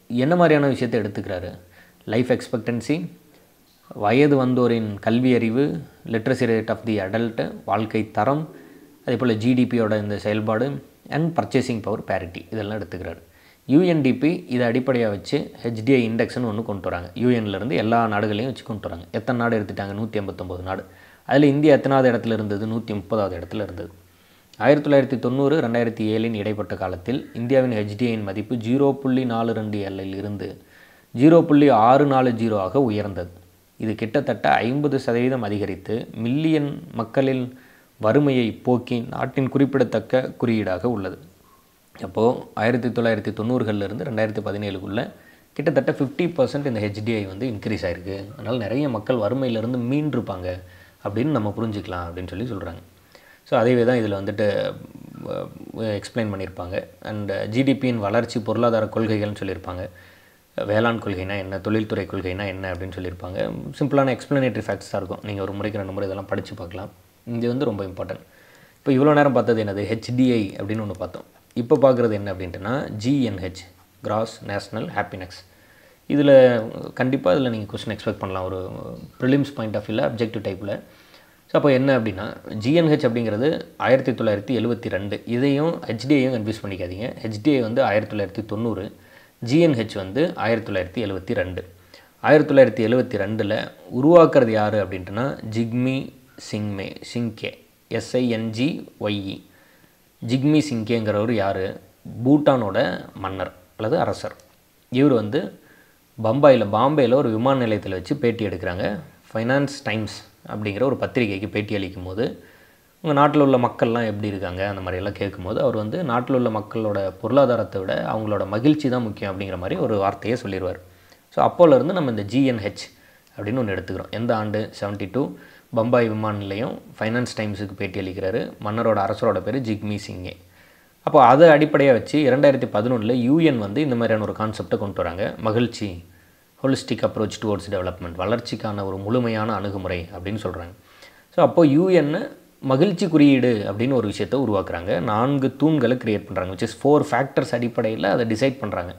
என்ன மாதிரியான விஷயத்தை எடுத்துக்கிறாரு? லைஃப் எக்ஸ்பெக்டன்சி, வயது வந்தோரின் கல்வி அறிவு, literacy rate of the adult, வாழ்க்கை தரம், அதே போல் ஜிடிபியோட இந்த செயல்பாடு அண்ட் பர்ச்சேசிங் பவர் பேரிட்டி, இதெல்லாம் எடுத்துக்கிறாரு. யூஎன்டிபி இதை அடிப்படையாக வச்சு ஹெச்டிஐ இண்டெக்ஸ்னு ஒன்று கொண்டு வராங்க. யூஎன்லேருந்து எல்லா நாடுகளையும் வச்சு கொண்டு வராங்க. எத்தனை நாடு எடுத்துட்டாங்க? 189 நாடு. அதில் இந்தியா எத்தனாவது இடத்துல இருந்தது? 130வது இடத்துல இருந்தது. 1990 2007 இடைப்பட்ட காலத்தில் இந்தியாவின் ஹெச்டிஐயின் மதிப்பு 0.42 இருந்து 0.640 ஆக உயர்ந்தது. இது கிட்டத்தட்ட 50% அதிகரித்து மில்லியன் மக்களின் வறுமையை போக்கி நாட்டின் குறிப்பிடத்தக்க குறியீடாக உள்ளது. அப்போது 1990களிலிருந்து 2017க்குள்ளே கிட்டத்தட்ட 50% இந்த ஹெச்டிஐ வந்து இன்க்ரீஸ் ஆகிருக்கு. அதனால் நிறைய மக்கள் வறுமையிலேருந்து மீண்டிருப்பாங்க அப்படின்னு நம்ம புரிஞ்சிக்கலாம் அப்படின்னு சொல்கிறாங்க. ஸோ அதேவே தான் இதில் வந்துட்டு எக்ஸ்பிளைன் பண்ணியிருப்பாங்க. அண்ட் ஜிடிபியின் வளர்ச்சி பொருளாதார கொள்கைகள்னு சொல்லியிருப்பாங்க. வேளாண் கொள்கைனா என்ன, தொழில்துறை கொள்கைனா என்ன அப்படின்னு சொல்லியிருப்பாங்க. சிம்பிளான எக்ஸ்ப்ளனேட்டரி ஃபேக்ட்ஸ் தான் இருக்கும். நீங்கள் ஒரு முறைக்கு 2 முறை இதெல்லாம் படித்து பார்க்கலாம். இது வந்து ரொம்ப இம்பார்ட்டன்ட். இப்போ இவ்வளோ நேரம் பார்த்தது என்னது, ஹெச்டிஐ அப்படின்னு ஒன்று பார்த்தோம். இப்போ பார்க்குறது என்ன அப்படின்ட்டுனா ஜிஎன்ஹெச், கிராஸ் நேஷ்னல் ஹாப்பினஸ். இதில் கண்டிப்பாக இதில் நீங்கள் கொஸ்டின் எக்ஸ்பெக்ட் பண்ணலாம் ஒரு ப்ரிலிம்ஸ் பாயிண்ட் ஆஃப் வியூவில், அப்ஜெக்டிவ் டைப்பில். ஸோ அப்போ என்ன அப்படின்னா ஜிஎன்ஹெச் அப்படிங்கிறது 1972. இதையும் ஹெச்டிஐயும் கன்ஃபியூஸ் பண்ணிக்காதீங்க. ஹெச்டிஐ வந்து 1990, ஜிஎன்ஹெச் வந்து 1972. 1972 உருவாக்குறது யார் அப்படின்ட்டுனா ஜிக்மி சிங்கே, SINGYE. ஜிக்மி சிங்கேங்கிறவர் யார், பூட்டானோட மன்னர் அல்லது அரசர். இவர் வந்து பாம்பேயில் ஒரு விமான நிலையத்தில் வச்சு பேட்டி எடுக்கிறாங்க. ஃபைனான்ஸ் டைம்ஸ் அப்படிங்கிற ஒரு பத்திரிகைக்கு பேட்டி அளிக்கும் போது உங்கள் நாட்டில் உள்ள மக்கள்லாம் எப்படி இருக்காங்க அந்த மாதிரியெல்லாம் கேட்கும்போது அவர் வந்து நாட்டில் உள்ள மக்களோட பொருளாதாரத்தை விட அவங்களோட மகிழ்ச்சி தான் முக்கியம் அப்படிங்கிற மாதிரி ஒரு வார்த்தையை சொல்லிடுவார். ஸோ அப்போலேருந்து நம்ம இந்த ஜிஎன்ஹெச் அப்படின்னு ஒன்று எடுத்துக்கிறோம். எந்த ஆண்டு, 72, பம்பாய் விமான நிலையம், ஃபைனான்ஸ் டைம்ஸுக்கு பேட்டி அளிக்கிறாரு. மன்னரோட அரசரோட பேர் ஜிக்மி சிங்கே. அப்போ அதை அடிப்படையாக வச்சு 2011 UN வந்து இந்த மாதிரியான ஒரு கான்செப்டை கொண்டு வராங்க. மகிழ்ச்சி, ஹோலிஸ்டிக் அப்ரோச் டுவோர்ட்ஸ் டெவலப்மெண்ட், வளர்ச்சிக்கான ஒரு முழுமையான அணுகுமுறை அப்படின்னு சொல்கிறாங்க. ஸோ அப்போது UN மகிழ்ச்சி குறியீடு அப்படின்னு ஒரு விஷயத்தை உருவாக்குறாங்க. 4 தூண்களை க்ரியேட் பண்ணுறாங்க. which is 4 ஃபேக்டர்ஸ் அடிப்படையில் அதை டிசைட் பண்ணுறாங்க.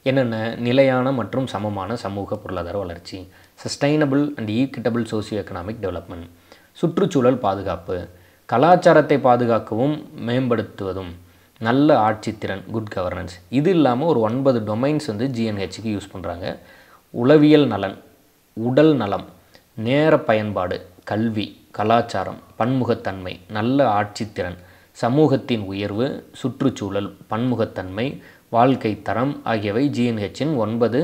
என்னென்ன, நிலையான மற்றும் சமமான சமூக பொருளாதார வளர்ச்சி, sustainable and equitable socio economic development, சுற்றுச்சூழல் பாதுகாப்பு, கலாச்சாரத்தை பாதுகாக்கவும் மேம்படுத்துவதும், நல்ல ஆட்சித்திறன், குட் கவர்னன்ஸ். இது இல்லாமல் ஒரு 9 டொமைன்ஸ் வந்து ஜிஎன்ஹெச்சுக்கு யூஸ் பண்ணுறாங்க. உளவியல் நலன், உடல் நலம், நேர பயன்பாடு, கல்வி, கலாச்சாரம், பன்முகத்தன்மை, நல்ல ஆட்சித்திறன், சமூகத்தின் உயர்வு, சுற்றுச்சூழல், பன்முகத்தன்மை, வாழ்க்கை தரம் ஆகியவை ஜிஎன்ஹெச்சின் 9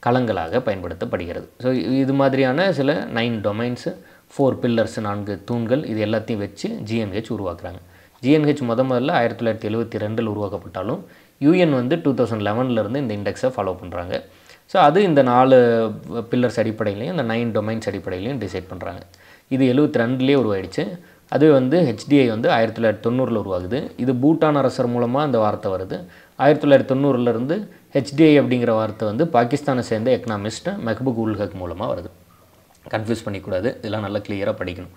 களங்களாக பயன்படுத்தப்படுகிறது. ஸோ இது மாதிரியான சில 9 டொமைன்ஸு, 4 பில்லர்ஸ், 4 தூண்கள், இது எல்லாத்தையும் வச்சு ஜிஎன்ஹெச் உருவாக்குறாங்க. ஜிஎன்ஹெச் முதல்ல 1972 உருவாக்கப்பட்டாலும் UN வந்து 2011 இந்த இண்டெக்ஸை ஃபாலோ பண்ணுறாங்க. ஸோ அது இந்த 4 பில்லர்ஸ் அடிப்படையிலையும் இந்த 9 டொமைன்ஸ் அடிப்படையிலையும் டிசைட் பண்ணுறாங்க. இது 72 உருவாயிடுச்சு. அது வந்து ஹெச்டிஐ வந்து 1990 உருவாகுது. இது பூட்டான் அரசர் மூலமாக அந்த வார்த்தை வருது. 1990 ஹெச்டிஐ அப்படிங்கிற வார்த்தை வந்து பாகிஸ்தானை சேர்ந்த எக்கனாமிஸ்ட் மெஹ்பூப் உல் ஹக் மூலமாக வருது. கன்ஃபியூஸ் பண்ணிக்கூடாது, இதெல்லாம் நல்லா கிளியராக படிக்கணும்.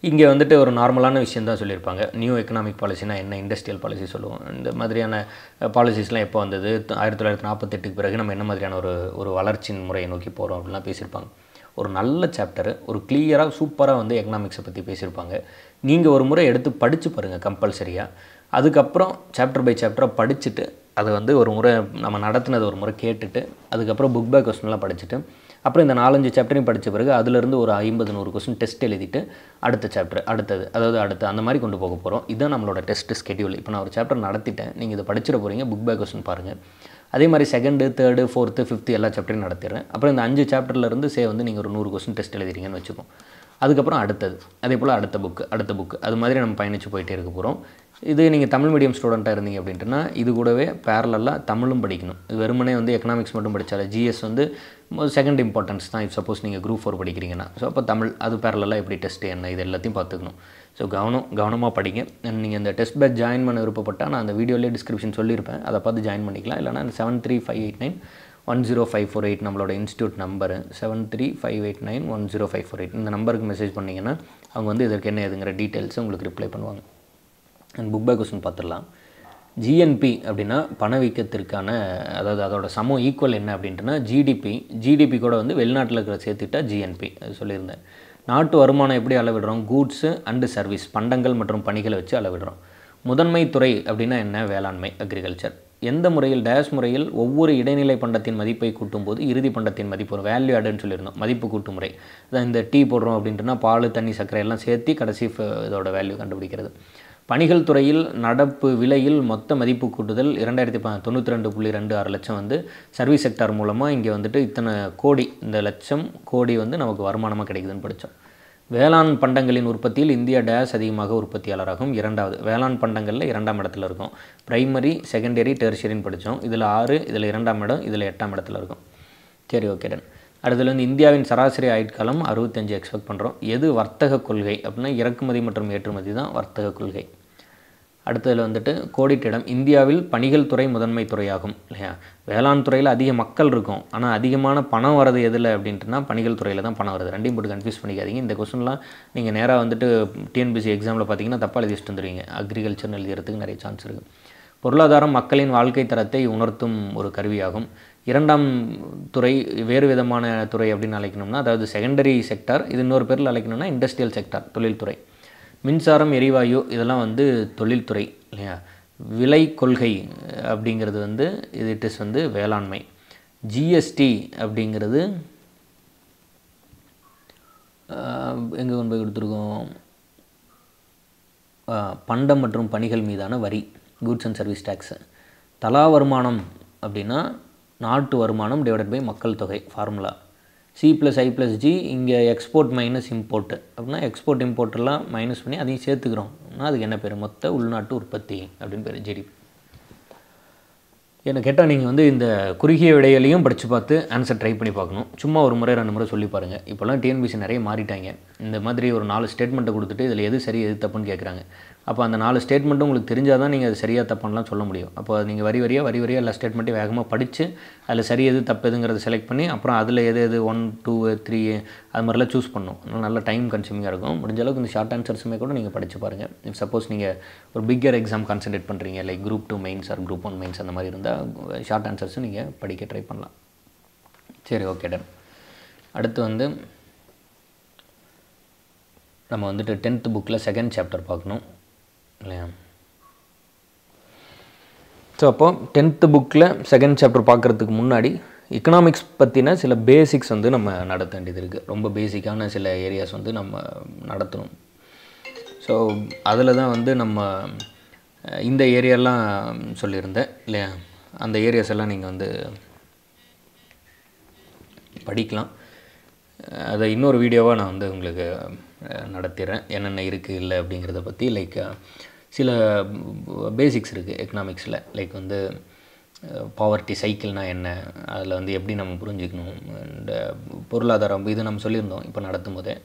இங்கே வந்துட்டு ஒரு நார்மலான விஷயம் தான் சொல்லியிருப்பாங்க. நியூ எக்கனாமிக் பாலிசினா என்ன, இண்டஸ்ட்ரியல் பாலிசி சொல்லுவோம். இந்த மாதிரியான பாலிசிஸ்லாம் எப்போ வந்தது, 1948 பிறகு நம்ம என்ன மாதிரியான ஒரு வளர்ச்சியின் முறையை நோக்கி போகிறோம் அப்படின்லாம் பேசியிருப்பாங்க. ஒரு நல்ல சாப்டரு, ஒரு கிளியராக சூப்பராக வந்து எக்கனாமிக்ஸை பற்றி பேசியிருப்பாங்க. நீங்கள் ஒரு முறை எடுத்து படித்து பாருங்கள் கம்பல்சரியாக. அதுக்கப்புறம் சாப்டர் பை சாப்டராக படிச்சுட்டு அதை வந்து ஒரு முறை நம்ம நடத்துனதை ஒரு முறை கேட்டுட்டு அதுக்கப்புறம் புக் பேக் கொஸ்டின்லாம் படிச்சுட்டு அப்புறம் இந்த 4-5 சாப்டரையும் படித்த பிறகு அதிலிருந்து ஒரு 50-100 கொஸ்டின் டெஸ்ட் எழுதிட்டு அடுத்த சாப்டர் அடுத்து அந்த மாதிரி கொண்டு போக போகிறோம். இதுதான் நம்மளோட டெஸ்ட் ஸ்கெடியூல். இப்போ நான் ஒரு சாப்டர் நடத்திட்டேன், நீங்கள் இதை படிச்சிட போகிறீங்க, புக் பேக் கொஸ்டின் பாருங்கள். அதே மாதிரி 2nd, 3rd, 4th, 5th எல்லா சாப்டரையும் நடத்திடுறேன். அப்புறம் இந்த 5 சாப்டர்லேருந்து வந்து நீங்கள் ஒரு 100 கொஸ்டின் டெஸ்ட் எழுதிறீங்கன்னு வச்சுக்கோம். அதுக்கப்புறம் அடுத்தது, அதே போல் அடுத்த புக்கு அது மாதிரி நம்ம பயணித்து போயிட்டே இருக்க போகிறோம். இது நீங்கள் தமிழ் மீடியம் ஸ்டூடெண்ட்டாக இருந்தீங்க அப்படின்ட்டுனா இது கூடவே பேரலாக தமிழும் படிக்கணும். இது வெறுமனே வந்து எக்கனாமிக்ஸ் மட்டும் படித்தாலே ஜிஎஸ் வந்து செகண்ட் இம்பார்ட்டன்ஸ் தான். இப்போ சப்போஸ் நீங்கள் குரூப் 4 படிக்கிறீங்கன்னா ஸோ அப்போ தமிழ் அது பேரலாக எப்படி டெஸ்ட் என்ன இது எல்லாத்தையும் பார்த்துக்கணும். ஸோ கவனமாக படிங்க. நீங்கள் இந்த டெஸ்ட் பேட்ச் ஜாயின் பண்ண விருப்பப்பட்டால் நான் அந்த வீடியோலேயே டிஸ்கிரிப்ஷன் சொல்லியிருப்பேன், அதை பார்த்து ஜாயின் பண்ணிக்கலாம். இல்லைனா 7358910548 நம்மளோட இன்ஸ்டியூட் நம்பரு 7358910548 இந்த நம்பருக்கு மெசேஜ் பண்ணிங்கன்னா அவங்க வந்து இதற்கு என்ன ஏதுங்கிற டீட்டெயில்ஸை உங்களுக்கு ரிப்ளை பண்ணுவாங்க. அண்ட் புக் பேக் கொஸ்டின் பார்த்துடலாம். ஜிஎன்பி அப்படின்னா பணவீக்கத்திற்கான அதாவது அதோட ஈக்குவல் என்ன அப்படின்ட்டுனா ஜிடிபி கூட வந்து வெளிநாட்டில் இருக்கிற சேர்த்துட்டா ஜிஎன்பி அது சொல்லியிருந்தேன். நாட்டு வருமானம் எப்படி அளவிடுறோம், கூட்ஸு அண்டு சர்வீஸ், பண்டங்கள் மற்றும் பணிகளை வச்சு அளவிடுறோம். முதன்மை துறை அப்படின்னா என்ன, வேளாண்மை, அக்ரிகல்ச்சர். எந்த முறையில் முறையில் ஒவ்வொரு இடைநிலை பண்டத்தின் மதிப்பை கூட்டும்போது இறுதி பண்டத்தின் மதிப்பு ஒரு வேல்யூ ஆடுன்னு சொல்லியிருந்தோம். மதிப்பு கூட்டு முறை அதான் இந்த டீ போடுறோம் அப்படின்ட்டுனா பால், தண்ணி, சர்க்கரை எல்லாம் சேர்த்து கடைசி இதோட வேல்யூ கண்டுபிடிக்கிறது. பணிகள் துறையில் நடப்பு விலையில் மொத்த மதிப்பு கூட்டுதல் 2092.26 லட்சம் வந்து சர்வீஸ் செக்டார் மூலமாக இங்கே வந்துட்டு இத்தனை கோடி, இந்த லட்சம் கோடி வந்து நமக்கு வருமானமாக கிடைக்குதுன்னு படித்தோம். வேளாண் பண்டங்களின் உற்பத்தியில் இந்தியா அதிகமாக உற்பத்தியாளராகும். 2வது வேளாண் பண்டங்களில் 2ஆம் இடத்துல இருக்கும். பிரைமரி, செகண்டரி, டெர்ஷரின்னு படித்தோம். இதில் 6, இதில் 2ஆம் இடம், இதில் 8ஆம் இடத்துல இருக்கும். சரி, ஓகே டன். அடுத்தது வந்து இந்தியாவின் சராசரி ஆயுட்காலம் 65 எக்ஸ்பெக்ட் பண்ணுறோம். எது வர்த்தக கொள்கை அப்படின்னா இறக்குமதி மற்றும் ஏற்றுமதி தான் வர்த்தக கொள்கை. அடுத்ததில் வந்துட்டு கோடிட்டிடம் இந்தியாவில் பணிகள் துறை முதன்மை துறையாகும் இல்லையா. வேளாண் துறையில் அதிக மக்கள் இருக்கும், ஆனால் அதிகமான பணம் வரது எதில் அப்படின்ட்டுனா பணிகள் துறையில் தான் பணம் வருது. ரெண்டையும் போட்டு கன்ஃபியூஸ் பண்ணிக்காதீங்க. இந்த கொஸ்டின்லாம் நீங்கள் நேராக வந்துட்டு டிஎன்பிசி எக்ஸாமில் பார்த்தீங்கன்னா தப்பாக எழுதி வச்சுட்டு வந்துடுவீங்க. அக்ரிகல்ச்சர்னு எழுதுறதுக்கு நிறைய சான்ஸ் இருக்குது. பொருளாதாரம் மக்களின் வாழ்க்கை தரத்தை உணர்த்தும் ஒரு கருவியாகும். இரண்டாம் துறை வேறு விதமான துறை அப்படின்னு அழைக்கணும்னா, அதாவது செகண்டரி செக்டார், இது இன்னொரு பேரில் அழைக்கணும்னா இண்டஸ்ட்ரியல் செக்டார், தொழில்துறை. மின்சாரம், எரிவாயு இதெல்லாம் வந்து தொழில்துறை இல்லையா. விலை கொள்கை அப்படிங்கிறது வந்து இட் இஸ் வந்து வேளாண்மை. ஜிஎஸ்டி அப்படிங்கிறது எங்கே கொண்டு போய் கொடுத்துருக்கோம், பண்டம் மற்றும் பணிகள் மீதான வரி, கூட்ஸ் அண்ட் சர்வீஸ் டேக்ஸு. தலா வருமானம் அப்படின்னா நாட்டு வருமானம் டிவைடட் பை மக்கள் தொகை ஃபார்முலா. C+I+G இங்கே எக்ஸ்போர்ட் மைனஸ் இம்போர்ட்டு அப்படின்னா எக்ஸ்போர்ட் இம்போர்ட்டெல்லாம் மைனஸ் பண்ணி அதையும் சேர்த்துக்கிறோம். அதுக்கு என்ன பேர், மொத்த உள்நாட்டு உற்பத்தி அப்படின்னு பேர், ஜிடிபி. என்ன கேட்டால் நீங்கள் வந்து இந்த குறுகிய விடையிலையும் படித்து பார்த்து ஆன்சர் ட்ரை பண்ணி பார்க்கணும். சும்மா ஒரு முறை 2 முறை சொல்லி பாருங்கள். இப்போல்லாம் டிஎன்பிசி நிறைய மாறிட்டாங்க. இந்த மாதிரி ஒரு 4 ஸ்டேட்மெண்ட்டை கொடுத்துட்டு இதில் எது சரி எது தப்புன்னு கேட்குறாங்க. அப்போ அந்த 4 ஸ்டேட்மெண்ட்டும் உங்களுக்கு தெரிஞ்சால் தான் நீங்கள் அது சரியாக தப்புன்னெலாம் சொல்ல முடியும். அப்போ நீங்கள் வரி வரியாக எல்லா ஸ்டேட்மெண்ட்டையும் வேகமாக படித்து அதில் சரி எது தப்பு எதுங்கிறத செலக்ட் பண்ணி அப்புறம் அதில் எது 1, 2, 3 அது மாதிரிலாம் சூஸ் பண்ணணும். நல்ல டைம் கன்சியூமிங்காக இருக்கும். முடிஞ்ச அளவுக்கு இந்த ஷார்ட் ஆன்சர்ஸுமே கூட நீங்கள் படித்து பாருங்கள். இஃப் சப்போஸ் நீங்கள் ஒரு பிக்கர் எக்ஸாம் கான்சன்ட்ரேட் பண்ணுறீங்க, like group 2 mains or group 1 mains அந்த மாதிரி இருந்தால் ஷார்ட் ஆன்சர்ஸும் நீங்கள் படிக்க ட்ரை பண்ணலாம். சரி, ஓகே டன். அடுத்து வந்து நம்ம வந்துட்டு 10th புக்கில் 2nd சாப்டர் பார்க்கணும் இல்லையா. ஸோ அப்போது 10th புக்கில் 2nd சாப்டர் பார்க்குறதுக்கு முன்னாடி எக்கனாமிக்ஸ் பற்றின சில பேசிக்ஸ் வந்து நம்ம நடத்த வேண்டியது இருக்குது. ரொம்ப பேசிக்கான சில ஏரியாஸ் வந்து நம்ம நடத்தணும். ஸோ அதில் தான் வந்து நம்ம இந்த ஏரியாலாம் சொல்லியிருந்தேன் இல்லையா. அந்த ஏரியாஸ் எல்லாம் நீங்கள் வந்து படிக்கலாம். அதை இன்னொரு வீடியோவாக நான் வந்து உங்களுக்கு நடத்திடுறேன், என்னென்ன இருக்குது இல்லை அப்படிங்கிறத பற்றி. லைக் சில பேசிக்ஸ் இருக்குது எக்கனாமிக்ஸில், லைக் வந்து பாவர்ட்டி சைக்கிள்னால் என்ன, அதில் வந்து எப்படி நம்ம புரிஞ்சுக்கணும், அண்ட் பொருளாதாரம் இது நம்ம சொல்லியிருந்தோம் இப்போ நடத்தும் போதே.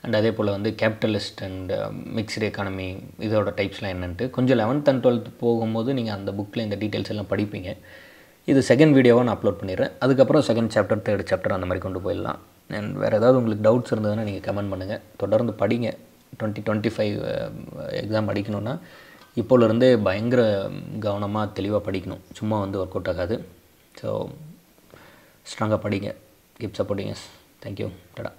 அண்ட் அதே போல் வந்து கேபிட்டலிஸ்ட் அண்ட் மிக்ஸ்டு எக்கானமி இதோட டைப்ஸ்லாம் என்னன்ட்டு கொஞ்சம் 11th and 12th போகும்போது நீங்கள் அந்த புக்கில் இந்த டீட்டெயில்ஸ் எல்லாம் படிப்பீங்க. இது 2nd வீடியோவாக நான் அப்லோட் பண்ணிடுறேன். அதுக்கப்புறம் 2nd சாப்டர் 3rd சாப்டர் அந்த மாதிரி கொண்டு போயிடலாம். அண்ட் வேறு ஏதாவது உங்களுக்கு டவுட்ஸ் இருந்ததுன்னா நீங்கள் கமெண்ட் பண்ணுங்கள். தொடர்ந்து படிங்க. 2025 எக்ஸாம் படிக்கணுன்னா இப்போலேருந்தே பயங்கர கவனமாக தெளிவாக படிக்கணும். சும்மா வந்து ஒர்க் அவுட் ஆகாது. ஸோ ஸ்ட்ராங்காக படிங்க. Keep supporting us. தேங்க்யூ. டடா.